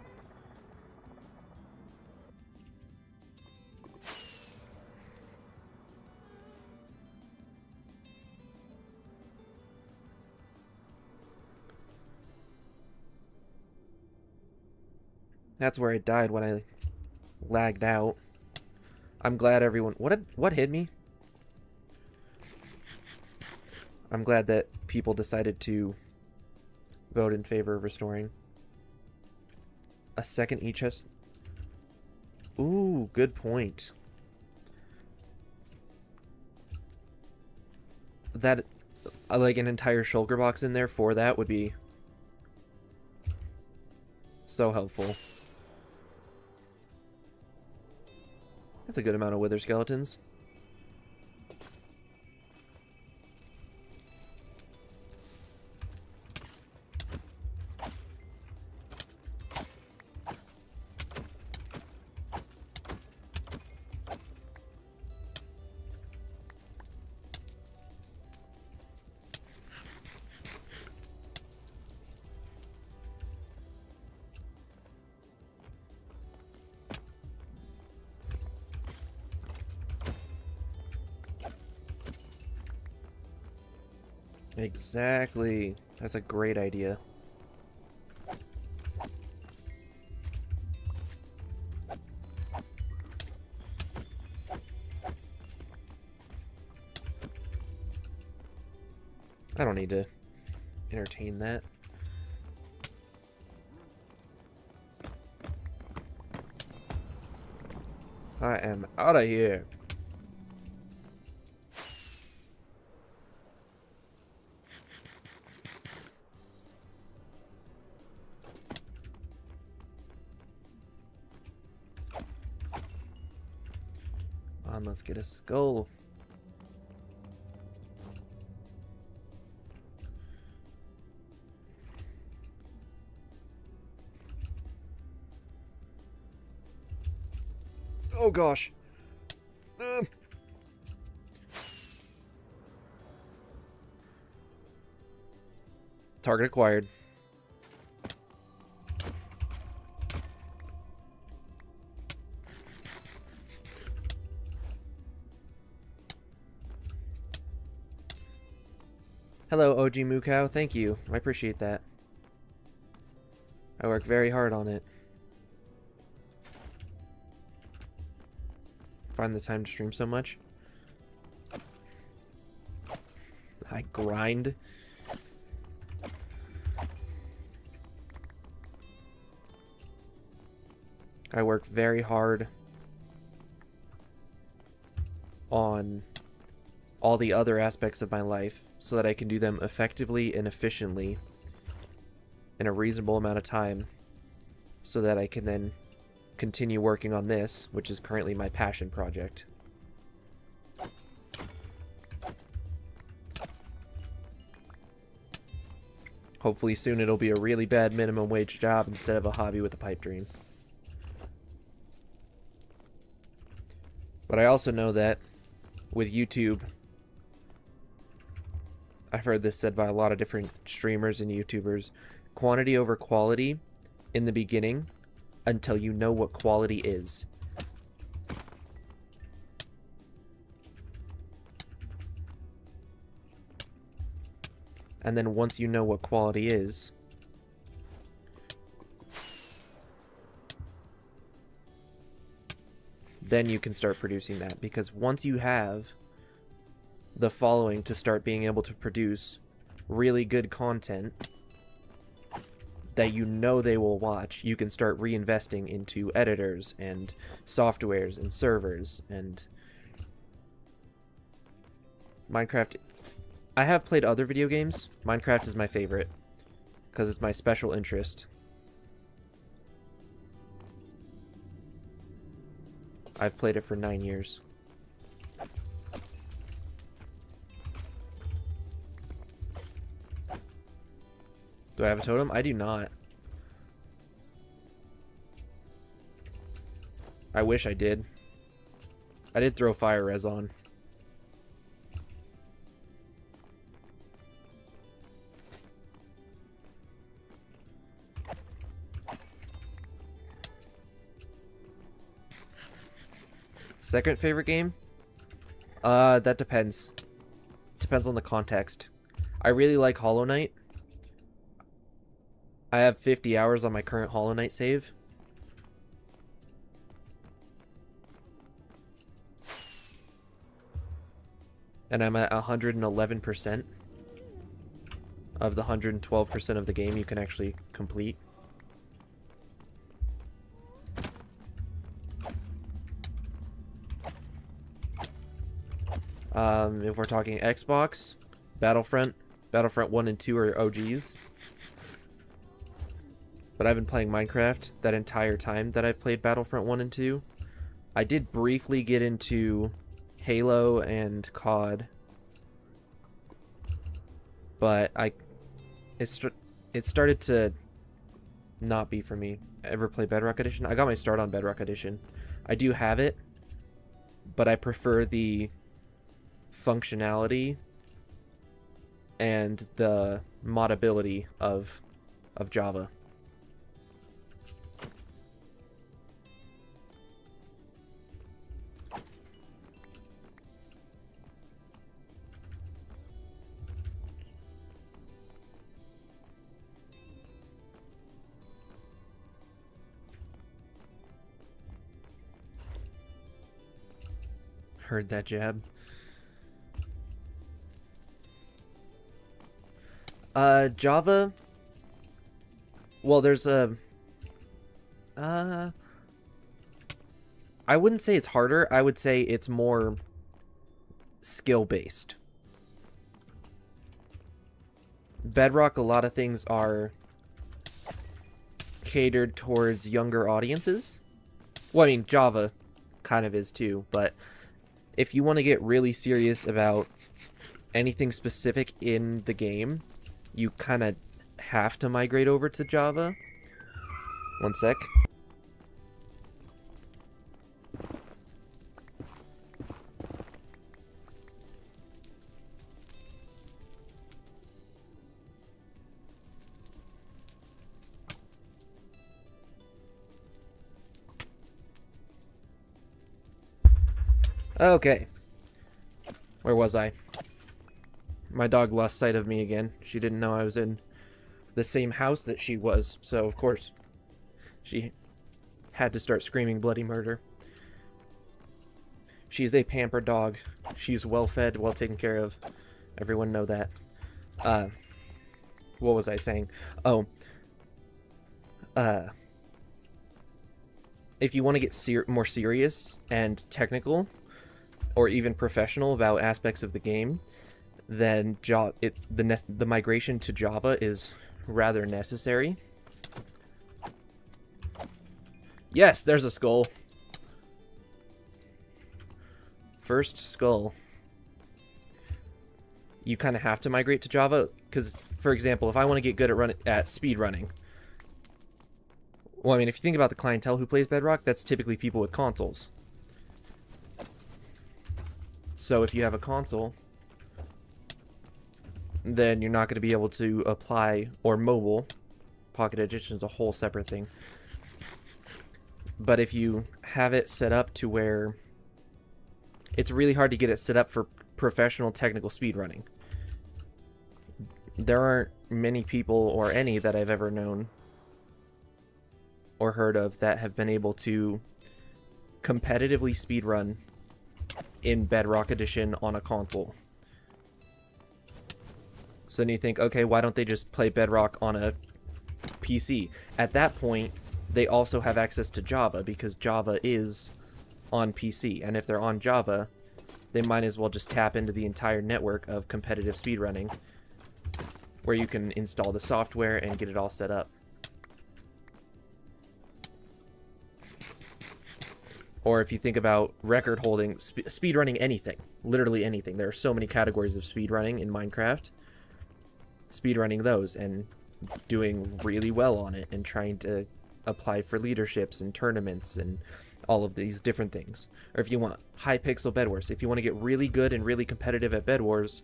That's where I died when I lagged out. I'm glad everyone... What hit me? I'm glad that people decided to vote in favor of restoring. A second each has... Ooh, good point. That, like, an entire shulker box in there for that would be so helpful. That's a good amount of wither skeletons. Exactly. That's a great idea. I don't need to entertain that. I am out of here. Come on, let's get a skull. Oh gosh. Target acquired. Hello, OG Mukau. Thank you. I appreciate that. I worked very hard on it. Find the time to stream so much. I grind. I work very hard on all the other aspects of my life so that I can do them effectively and efficiently in a reasonable amount of time so that I can then continue working on this, which is currently my passion project. Hopefully soon it'll be a really bad minimum wage job instead of a hobby with a pipe dream. But I also know that with YouTube, I've heard this said by a lot of different streamers and YouTubers, quantity over quality in the beginning until you know what quality is. And then once you know what quality is, then you can start producing that. Because once you have the following to start being able to produce really good content that you know they will watch, you can start reinvesting into editors and softwares and servers and Minecraft. I have played other video games. Minecraft is my favorite because it's my special interest. I've played it for 9 years. Do I have a totem? I do not. I wish I did. I did throw fire res on. Second favorite game? That depends. Depends on the context. I really like Hollow Knight. I have 50 hours on my current Hollow Knight save. And I'm at 111% of the 112% of the game you can actually complete. If we're talking Xbox, Battlefront 1 and 2 are OGs. But I've been playing Minecraft that entire time that I've played Battlefront 1 and 2. I did briefly get into Halo and COD. But it started to not be for me. Ever play Bedrock Edition? I got my start on Bedrock Edition. I do have it, but I prefer the functionality and the modability of Java. Heard that jab. Java. Well, there's a... I wouldn't say it's harder. I would say it's more skill-based. Bedrock, a lot of things are catered towards younger audiences. Well, I mean, Java kind of is too, but if you want to get really serious about anything specific in the game, you kind of have to migrate over to Java. One sec. Okay. Where was I? My dog lost sight of me again. She didn't know I was in the same house that she was, so of course she had to start screaming bloody murder. She's a pampered dog. She's well fed, well taken care of. Everyone know that. What was I saying? Oh. If you want to get more serious and technical, or even professional about aspects of the game, then the migration to Java is rather necessary. Yes, there's a skull. First skull. You kind of have to migrate to Java because, for example, if I want to get good at speed running, well, I mean, if you think about the clientele who plays Bedrock, that's typically people with consoles. So if you have a console, then you're not going to be able to apply, or mobile. Pocket Edition is a whole separate thing. But if you have it set up to where it's really hard to get it set up for professional technical speedrunning. There aren't many people, or any, that I've ever known or heard of that have been able to competitively speedrun in Bedrock Edition on a console. So then you think, okay, why don't they just play Bedrock on a PC? At that point, they also have access to Java, because Java is on PC. And if they're on Java, they might as well just tap into the entire network of competitive speedrunning, where you can install the software and get it all set up. Or if you think about record holding, speedrunning anything, literally anything. There are so many categories of speedrunning in Minecraft. Speedrunning those and doing really well on it and trying to apply for leaderships and tournaments and all of these different things. Or if you want high-pixel Bed Wars, if you want to get really good and really competitive at Bed Wars,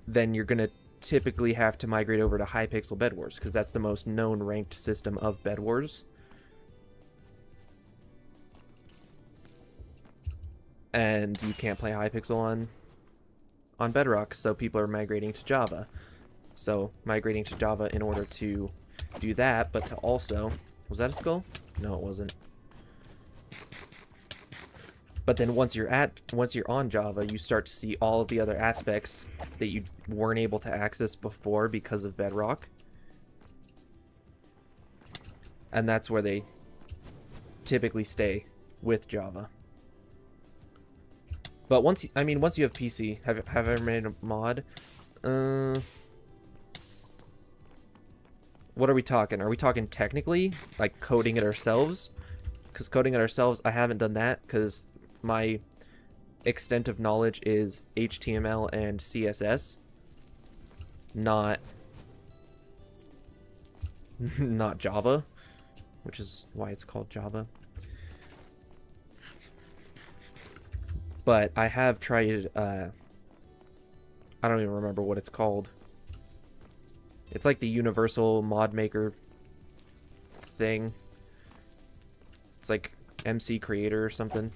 then you're going to typically have to migrate over to high-pixel Bed Wars, because that's the most known ranked system of Bed Wars. And you can't play Hypixel on Bedrock, so people are migrating to Java. So migrating to Java in order to do that, but to also... Was that a skull? No, it wasn't. But then once you're on Java, you start to see all of the other aspects that you weren't able to access before because of Bedrock. And that's where they typically stay with Java. But once you have PC, have I ever made a mod? What are we talking? Are we talking technically, like coding it ourselves? Because coding it ourselves, I haven't done that because my extent of knowledge is HTML and CSS, not Java, which is why it's called Java. But I have tried, I don't even remember what it's called. It's like the Universal Mod Maker thing. It's like MC Creator or something.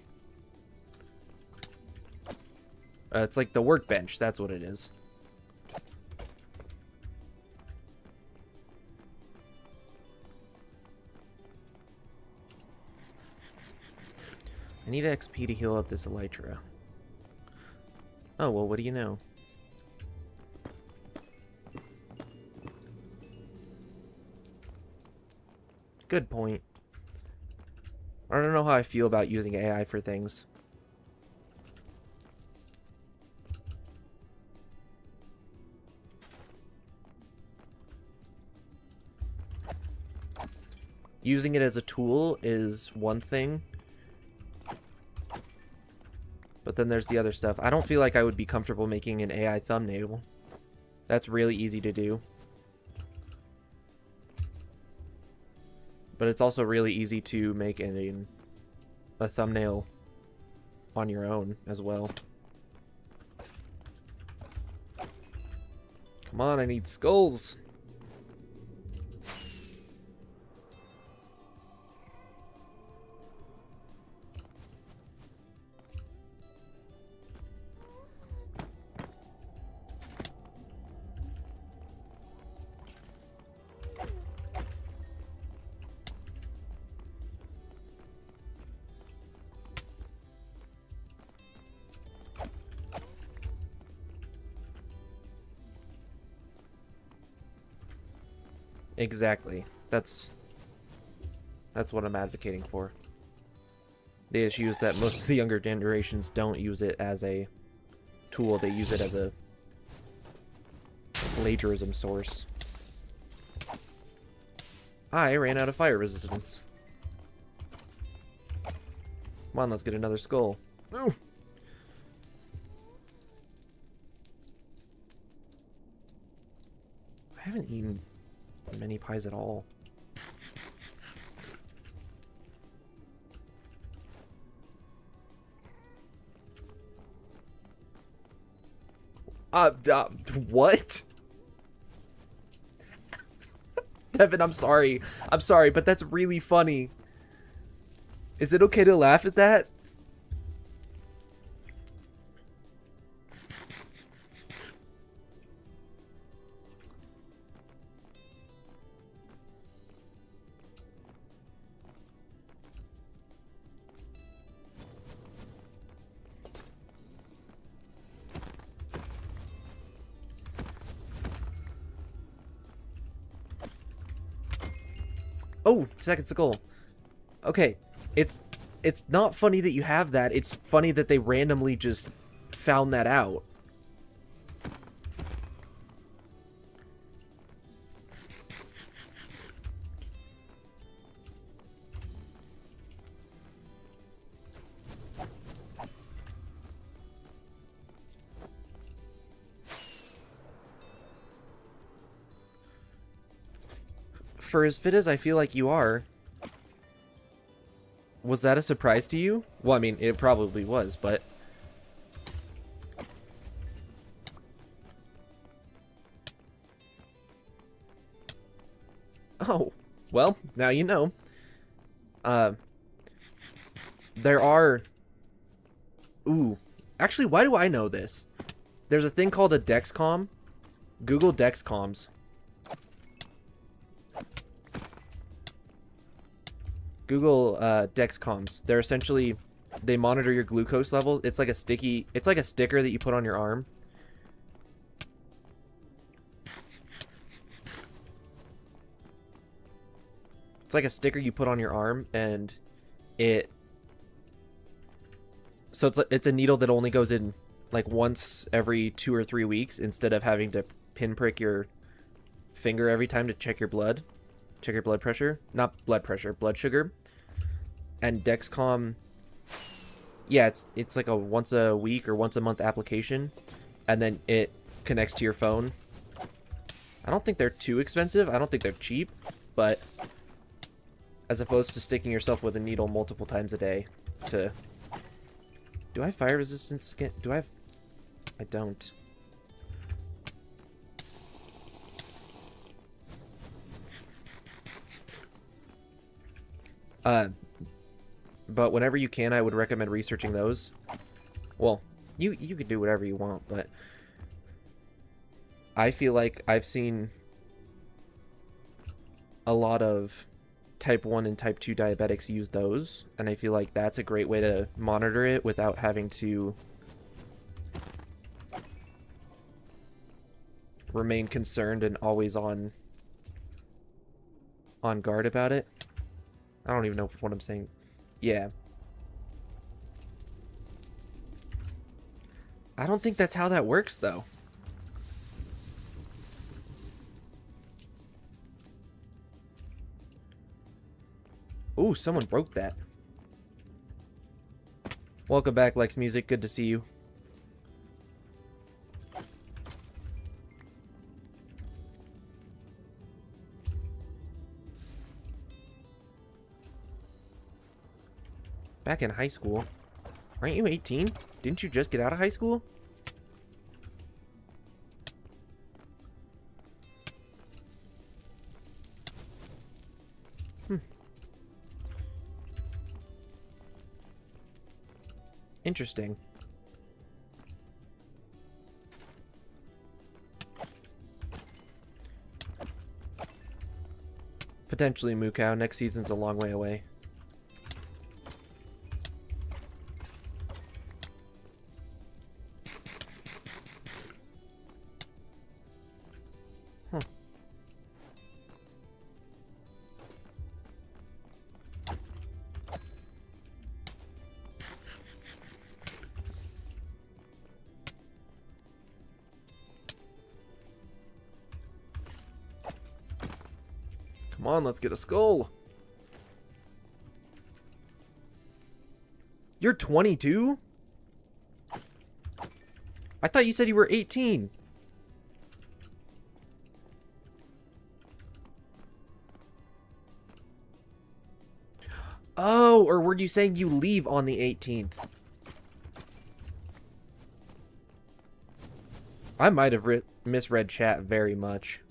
It's like the Workbench, that's what it is. I need XP to heal up this Elytra. Oh, well, what do you know? Good point. I don't know how I feel about using AI for things. Using it as a tool is one thing. But then there's the other stuff. I don't feel like I would be comfortable making an AI thumbnail. That's really easy to do. But it's also really easy to make a thumbnail on your own as well. Come on, I need skulls. Exactly. That's what I'm advocating for. The issue is that most of the younger generations don't use it as a tool. They use it as a plagiarism source. I ran out of fire resistance. Come on, let's get another skull. Ooh. I haven't eaten many pies at all. What? Devin, I'm sorry. I'm sorry, but that's really funny. Is it okay to laugh at that? Oh, second's a goal. Okay, it's not funny that you have that. It's funny that they randomly just found that out. For as fit as I feel like you are, was that a surprise to you? Well, I mean, it probably was, but... Oh, well, now you know. There are... Ooh. Actually, why do I know this? There's a thing called a Dexcom. Google Dexcoms. Google Dexcoms. They're essentially, they monitor your glucose levels. It's like a sticky, it's like a sticker that you put on your arm. It's like a sticker you put on your arm, and so it's a needle that only goes in like once every 2 or 3 weeks instead of having to pinprick your finger every time to check your blood. Check your blood pressure. Not blood pressure, blood sugar. And Dexcom, yeah, it's like a once a week or once a month application, and then it connects to your phone. I don't think they're too expensive. I don't think they're cheap, but as opposed to sticking yourself with a needle multiple times a day to... Do I have fire resistance again? Do I have... I don't. But whenever you can, I would recommend researching those. Well, you can do whatever you want, but I feel like I've seen a lot of type 1 and type 2 diabetics use those, and I feel like that's a great way to monitor it without having to remain concerned and always on guard about it. I don't even know what I'm saying. Yeah. I don't think that's how that works, though. Ooh, someone broke that. Welcome back, Lex Music. Good to see you. Back in high school. Aren't you 18? Didn't you just get out of high school? Interesting. Potentially Mukau. Next season's a long way away. Huh. Come on, let's get a skull. You're 22? I thought you said you were 18. Oh, or were you saying you leave on the 18th? I might have misread chat very much.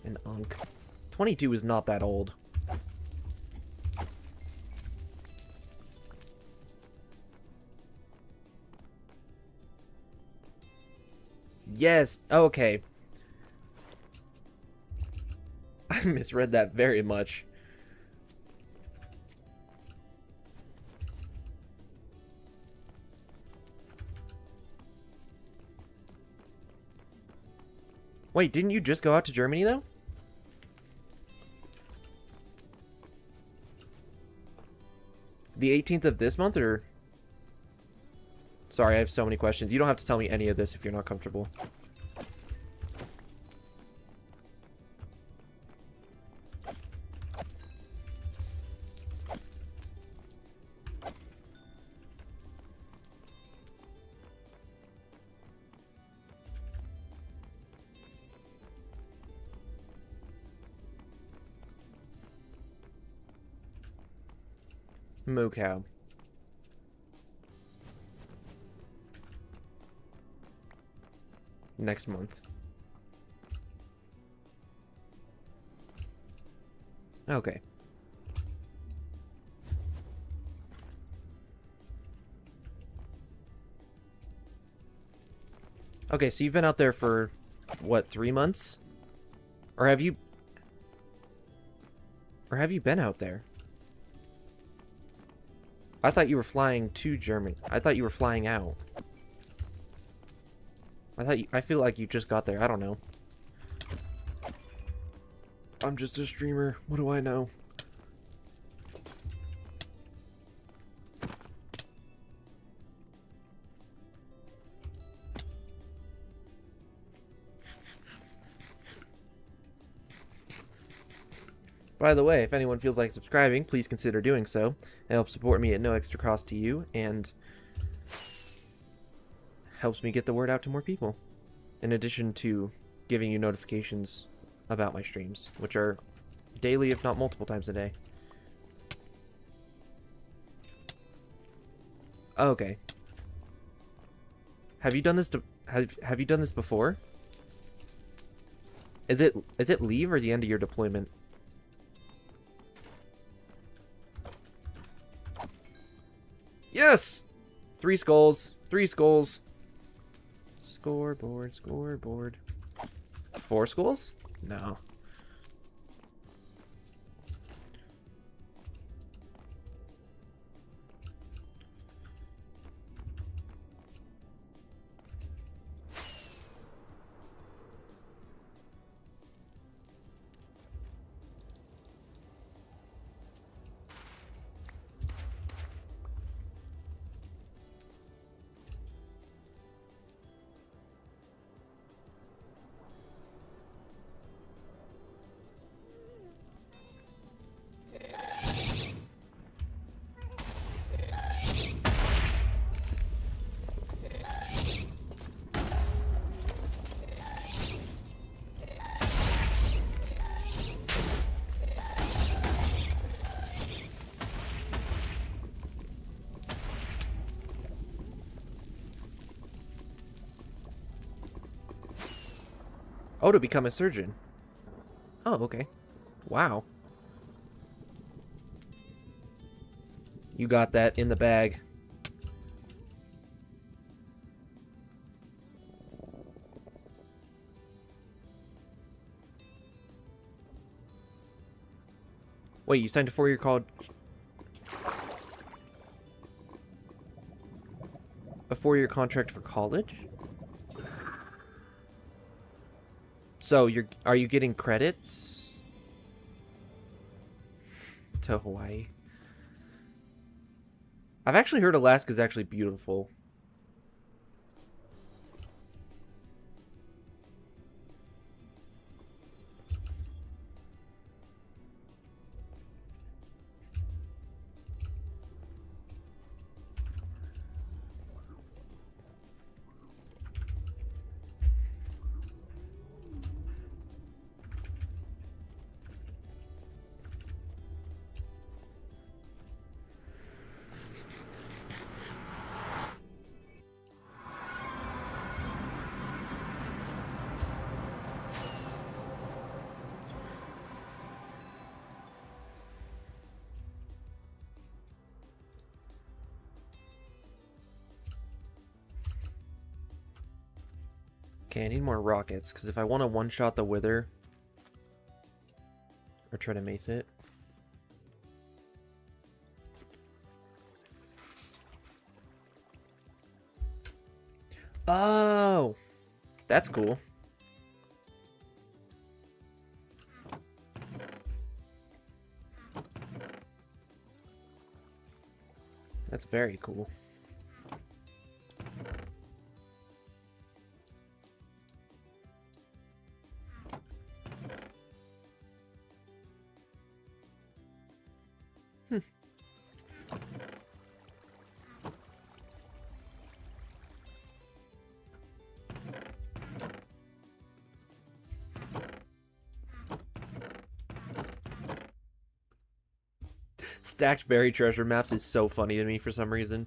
An unk. 22 is not that old. Yes, okay. I misread that very much. Wait, didn't you just go out to Germany, though? The 18th of this month, or... Sorry, I have so many questions. You don't have to tell me any of this if you're not comfortable. Moo cow. Next month. Okay. Okay, so you've been out there for, what, 3 months? Or have you... Or have you been out there? I thought you were flying to Germany. I thought you were flying out. I feel like you just got there. I don't know. I'm just a streamer. What do I know? By the way, if anyone feels like subscribing, please consider doing so. It helps support me at no extra cost to you, and helps me get the word out to more people. In addition to giving you notifications about my streams, which are daily, if not multiple times a day. Okay. Have you done this have you done this before? Is it leave or the end of your deployment? Yes! 3 skulls. 3 skulls. Scoreboard, scoreboard. 4 skulls? No. Oh, to become a surgeon. Oh, okay. Wow. You got that in the bag. Wait, you signed a 4-year college... A 4-year contract for college? So, are you getting credits? To Hawaii? I've actually heard Alaska's actually beautiful. Okay, I need more rockets, because if I want to one-shot the Wither... Or try to mace it... Oh! That's cool. That's very cool. Stacked berry treasure maps is so funny to me for some reason.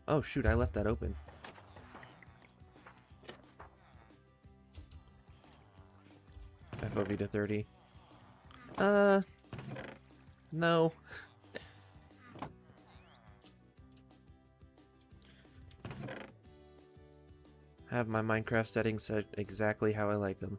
Oh shoot, I left that open. FOV to 30. No. Have my Minecraft settings set exactly how I like them.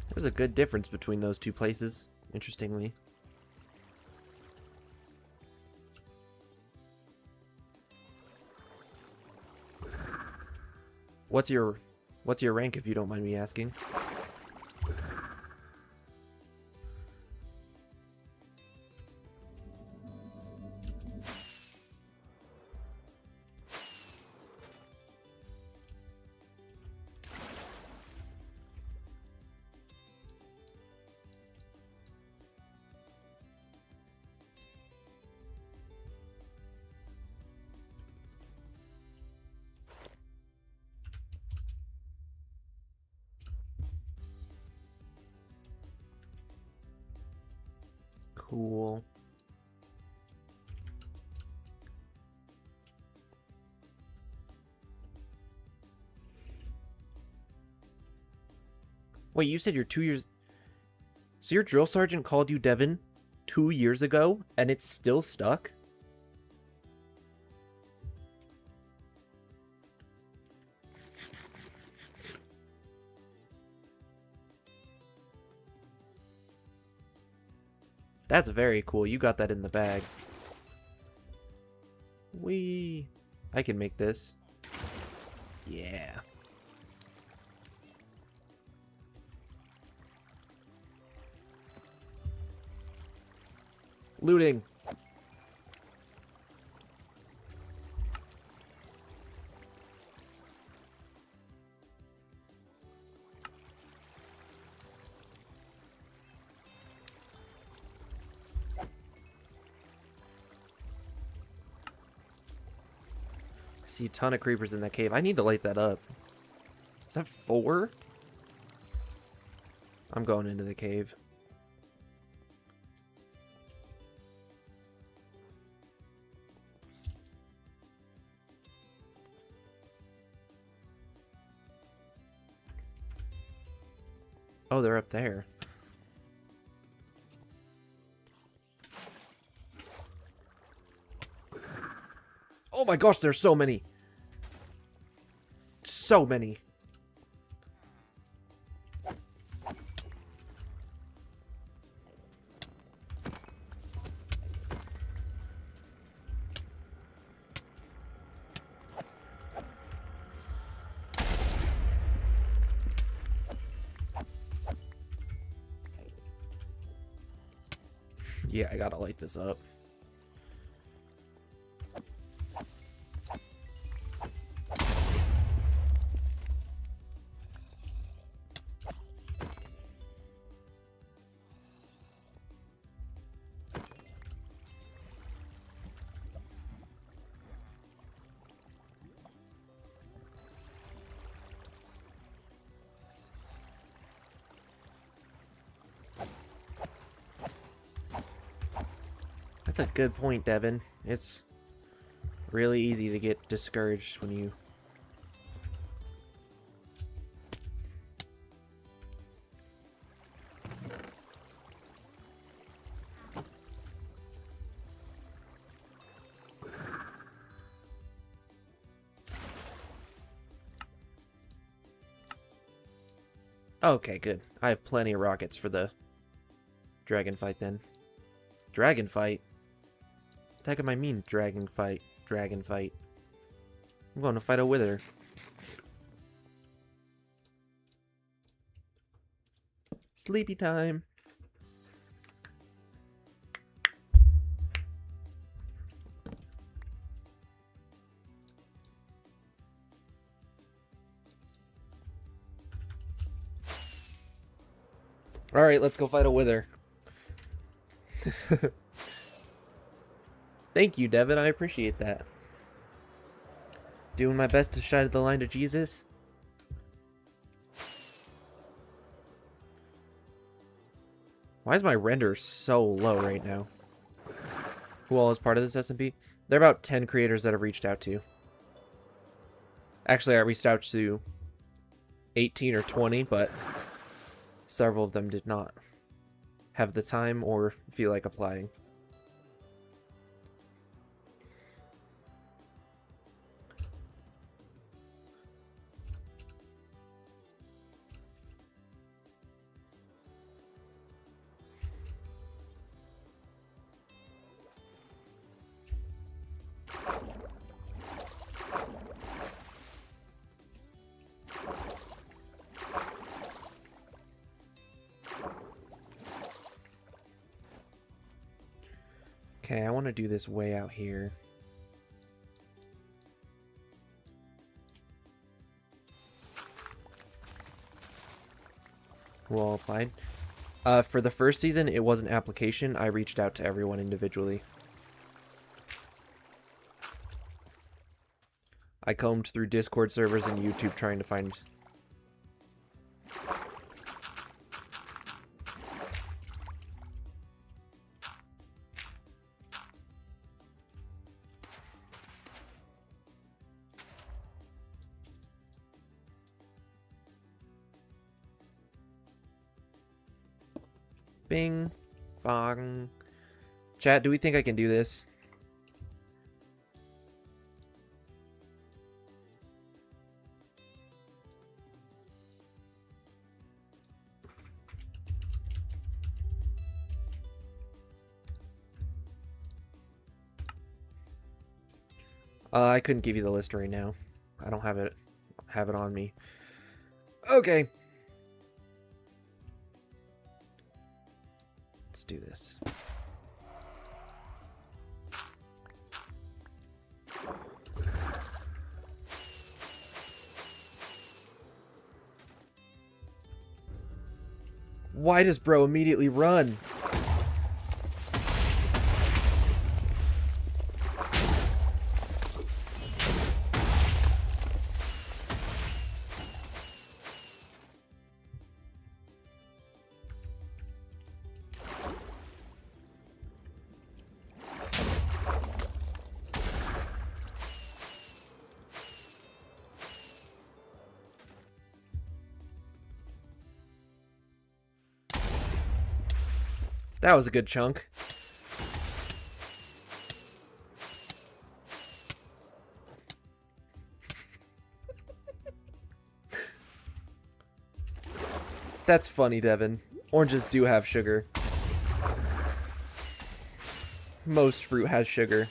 There's a good difference between those two places, interestingly. What's your rank, if you don't mind me asking? Cool. Wait, you said you're 2 years... So your drill sergeant called you Devin 2 years ago, and it's still stuck? That's very cool. You got that in the bag. Whee! I can make this. Yeah. Looting. I see a ton of creepers in that cave. I need to light that up. Is that 4? I'm going into the cave. Oh, they're up there. Oh my gosh, there's so many. So many. Yeah, I gotta light this up. That's a good point, Devin. It's really easy to get discouraged when you... Okay, good. I have plenty of rockets for the dragon fight then. Dragon fight? What the heck am I mean, dragon fight? Dragon fight. I'm going to fight a wither. Sleepy time. Alright, let's go fight a wither. Thank you, Devin. I appreciate that. Doing my best to shine the line to Jesus. Why is my render so low right now? Who all is part of this SMP? There are about 10 creators that I've reached out to. Actually, I reached out to 18 or 20, but several of them did not have the time or feel like applying. Okay, I want to do this way out here. Who all applied? For the first season, it was an application. I reached out to everyone individually. I combed through Discord servers and YouTube trying to find... Bing. Bong. Chat, do we think I can do this? I couldn't give you the list right now. I don't have it on me. Okay. Let's do this. Why does bro immediately run? That was a good chunk. That's funny, Devin. Oranges do have sugar. Most fruit has sugar.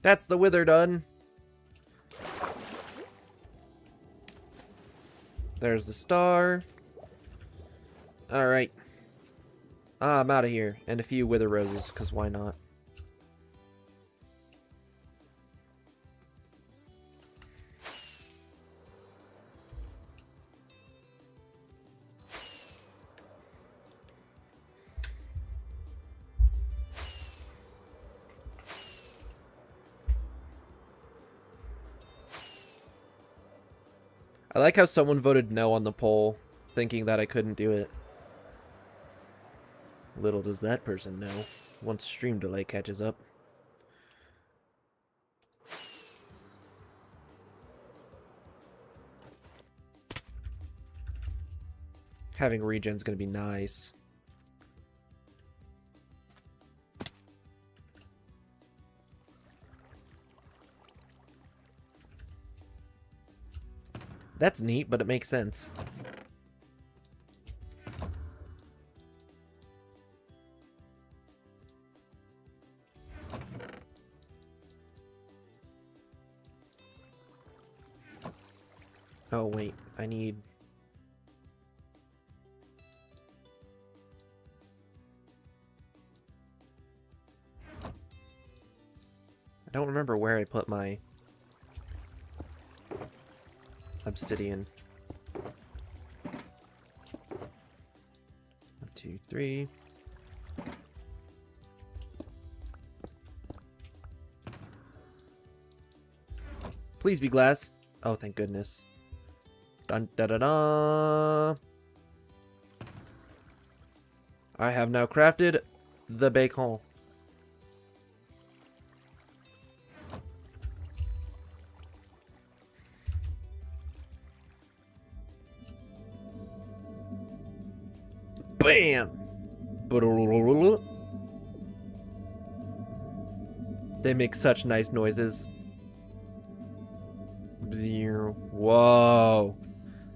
That's the wither done. There's the star. Alright. I'm out of here. And a few wither roses, because why not? I like how someone voted no on the poll, thinking that I couldn't do it. Little does that person know, once stream delay catches up. Having regen's gonna be nice. That's neat, but it makes sense. Oh, wait. I need... I don't remember where I put my... obsidian. 1, 2, 3. Please be glass. Oh, thank goodness. Dun da da da. I have now crafted the bacon. Bam! They make such nice noises. Whoa.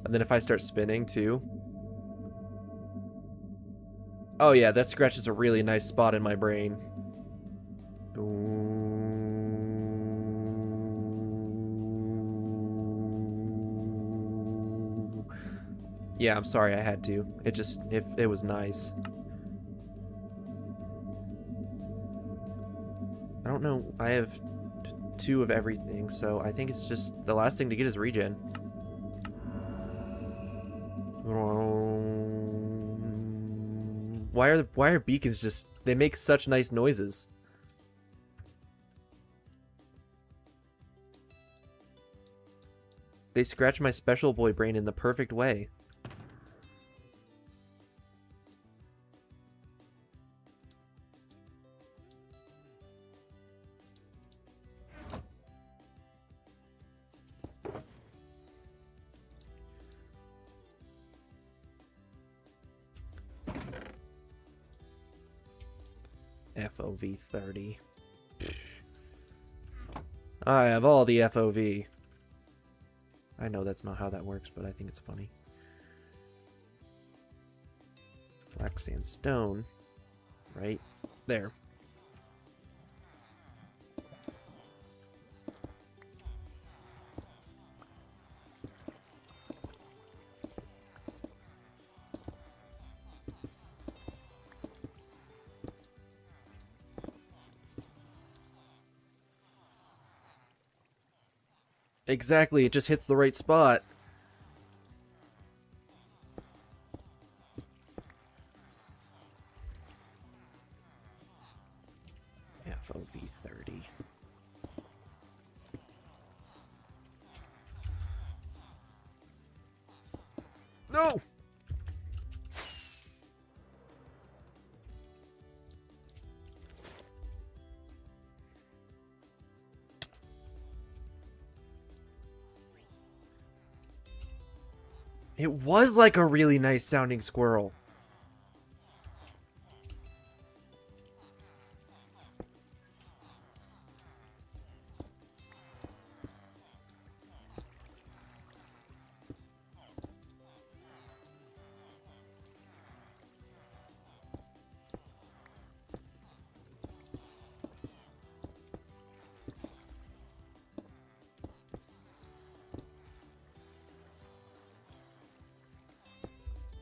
And then if I start spinning too. Oh yeah, that scratches a really nice spot in my brain. Yeah, I'm sorry I had to. It was nice. I don't know. I have 2 of everything, so I think it's just the last thing to get is regen. Why are beacons just, they make such nice noises? They scratch my special boy brain in the perfect way. FOV 30. I have all the FOV. I know that's not how that works, but I think it's funny. Black sandstone. Right there. Exactly, it just hits the right spot. FOV 30. No! It was like a really nice sounding squirrel.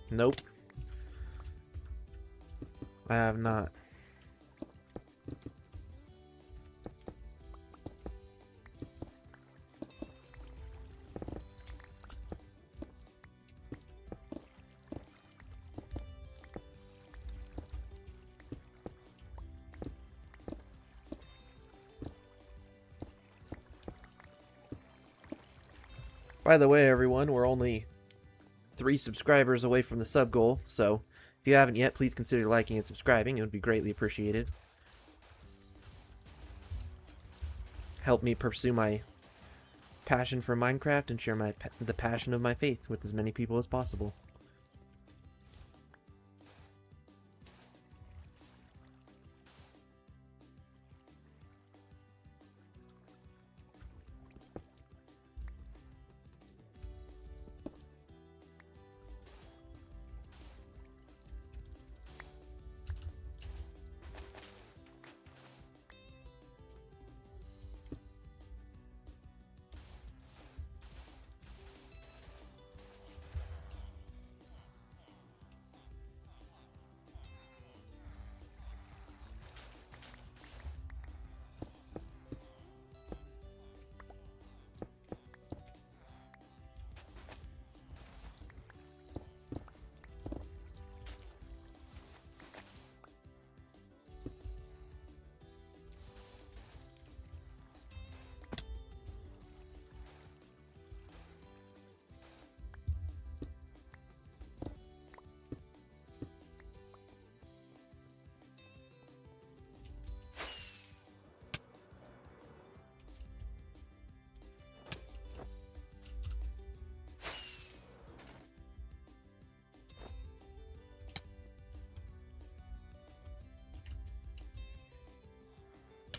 Nope. I have not. By the way, everyone, we're only 3 subscribers away from the sub goal, so if you haven't yet, please consider liking and subscribing. It would be greatly appreciated. Help me pursue my passion for Minecraft and share the passion of my faith with as many people as possible.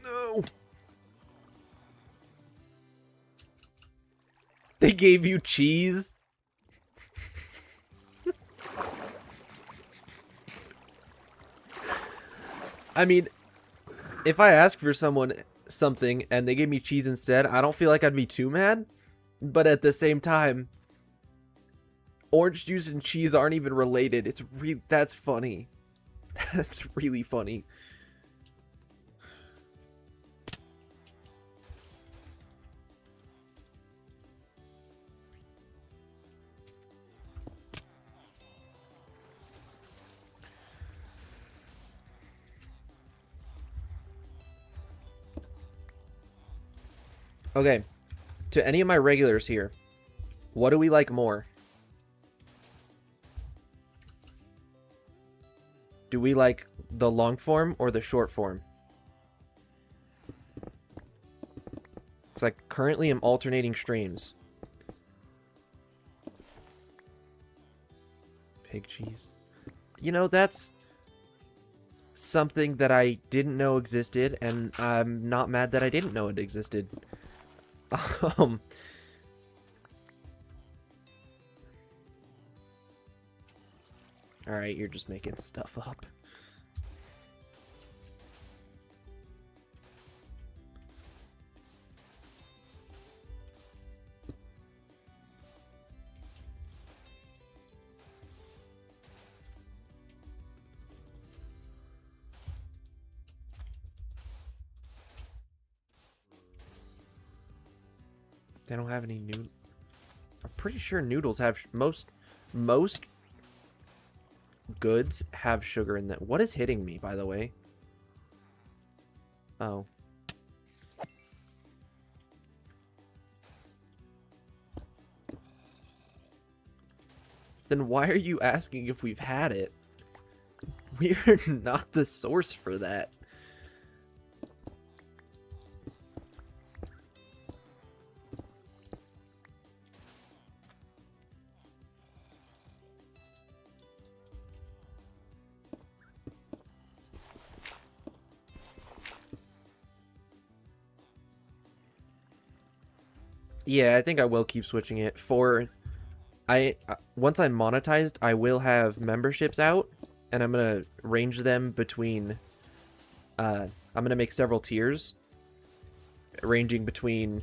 No! They gave you cheese? I mean, if I ask for something and they gave me cheese instead, I don't feel like I'd be too mad. But at the same time, orange juice and cheese aren't even related. That's funny. That's really funny. Okay, to any of my regulars here, what do we like more? Do we like the long form or the short form? It's like currently I'm alternating streams. Pig cheese. You know, that's something that I didn't know existed, and I'm not mad that I didn't know it existed. Um... Alright, you're just making stuff up. They don't have any noodles. I'm pretty sure noodles have most goods have sugar in them. What is hitting me, by the way? Oh. Then why are you asking if we've had it? We're not the source for that. Yeah, I think I will keep switching it. Once I'm monetized, I will have memberships out, and I'm gonna range them between. I'm gonna make several tiers, ranging between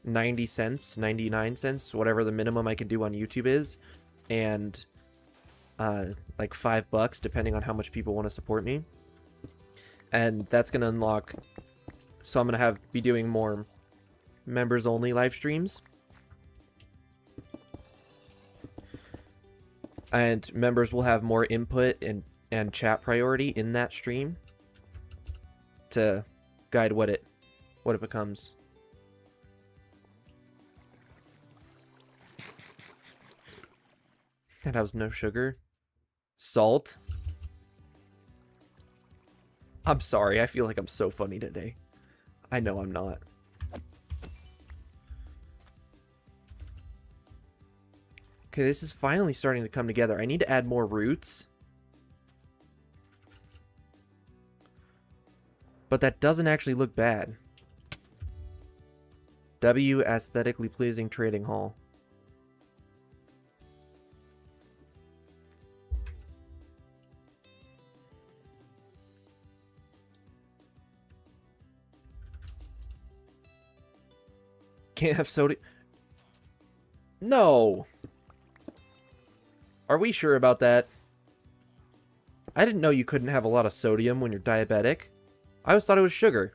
90 cents, 99 cents, whatever the minimum I can do on YouTube is, and like $5, depending on how much people want to support me. And that's gonna unlock. So I'm gonna be doing more members only live streams, and members will have more input and chat priority in that stream to guide what it becomes. That has no sugar. Salt. I'm sorry, I feel like I'm so funny today. I know I'm not. Okay, this is finally starting to come together. I need to add more roots. But that doesn't actually look bad. W, aesthetically pleasing trading hall. Can't have soda. No. Are we sure about that? I didn't know you couldn't have a lot of sodium when you're diabetic. I always thought it was sugar.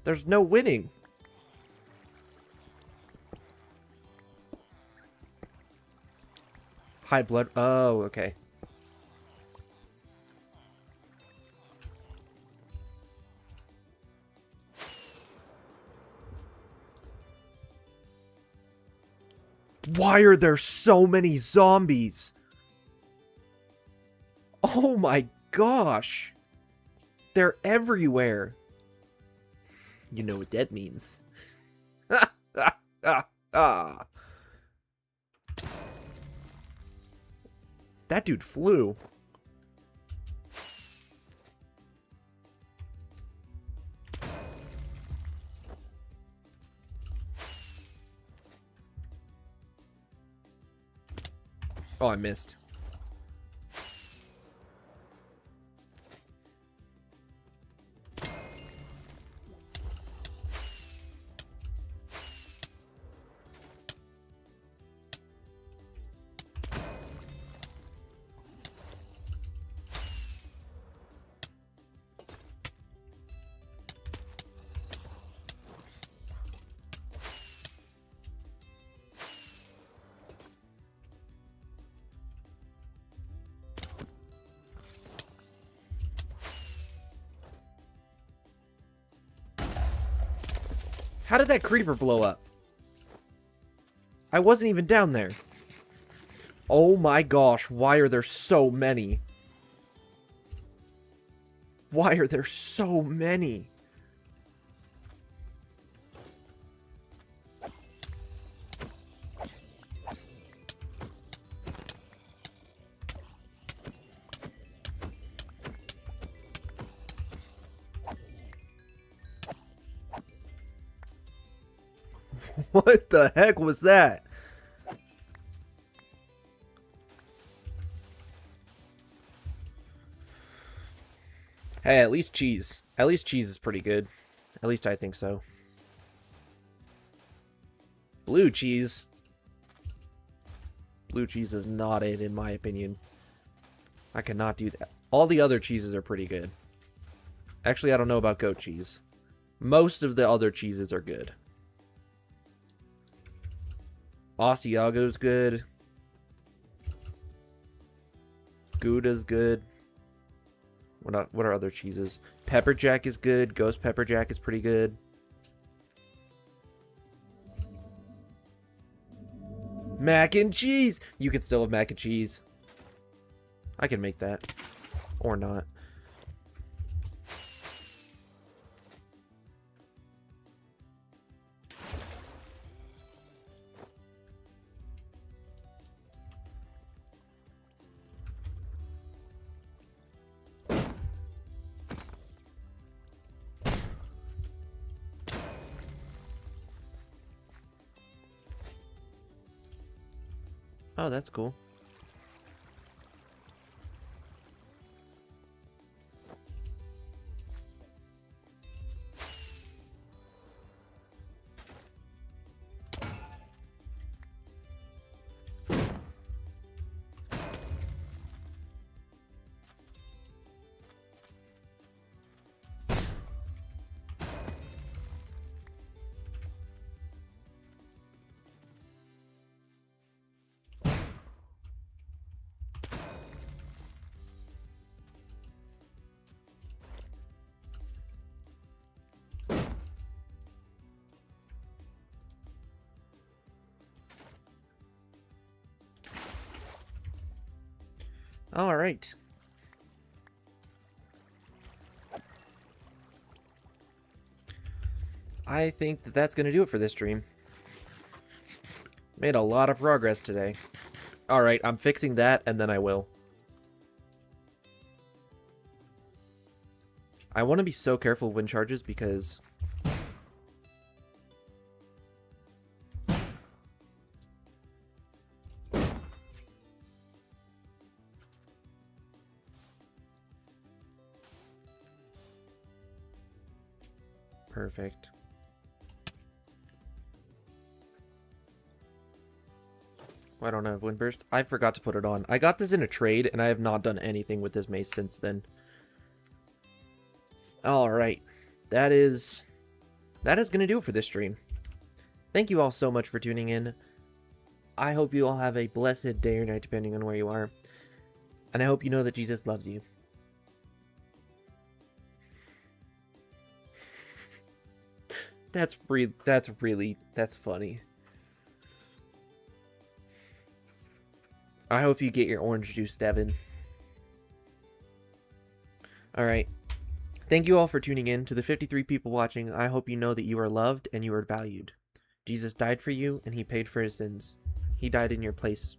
There's no winning. High blood. Oh, okay. Why are there so many zombies? Oh my gosh. They're everywhere. You know what that means. That dude flew. Oh, I missed. How did that creeper blow up? I wasn't even down there. Oh my gosh, why are there so many? Why are there so many? What the heck was that? Hey, at least cheese. At least cheese is pretty good. At least I think so. Blue cheese. Blue cheese is not it, in my opinion. I cannot do that. All the other cheeses are pretty good. Actually, I don't know about goat cheese. Most of the other cheeses are good. Asiago's good. Gouda's good. What are other cheeses? Pepper Jack is good. Ghost Pepper Jack is pretty good. Mac and cheese! You can still have mac and cheese. I can make that. Or not. Oh, that's cool. All right. I think that that's going to do it for this stream. Made a lot of progress today. All right, I'm fixing that, and then I will. I want to be so careful of wind charges because... Perfect. I don't have Windburst. I forgot to put it on. I got this in a trade, and I have not done anything with this mace since then. Alright. That is going to do it for this stream. Thank you all so much for tuning in. I hope you all have a blessed day or night, depending on where you are. And I hope you know that Jesus loves you. That's funny. I hope you get your orange juice, Devin. Alright. Thank you all for tuning in. To the 53 people watching, I hope you know that you are loved and you are valued. Jesus died for you and he paid for his sins. He died in your place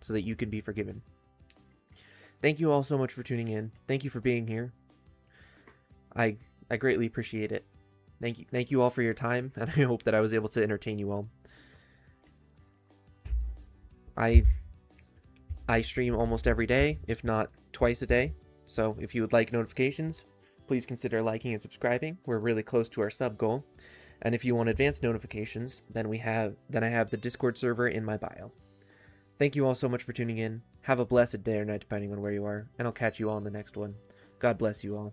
so that you can be forgiven. Thank you all so much for tuning in. Thank you for being here. I greatly appreciate it. Thank you all for your time, and I hope that I was able to entertain you all. I stream almost every day, if not twice a day. So if you would like notifications, please consider liking and subscribing. We're really close to our sub goal. And if you want advanced notifications, then I have the Discord server in my bio. Thank you all so much for tuning in. Have a blessed day or night depending on where you are, and I'll catch you all in the next one. God bless you all.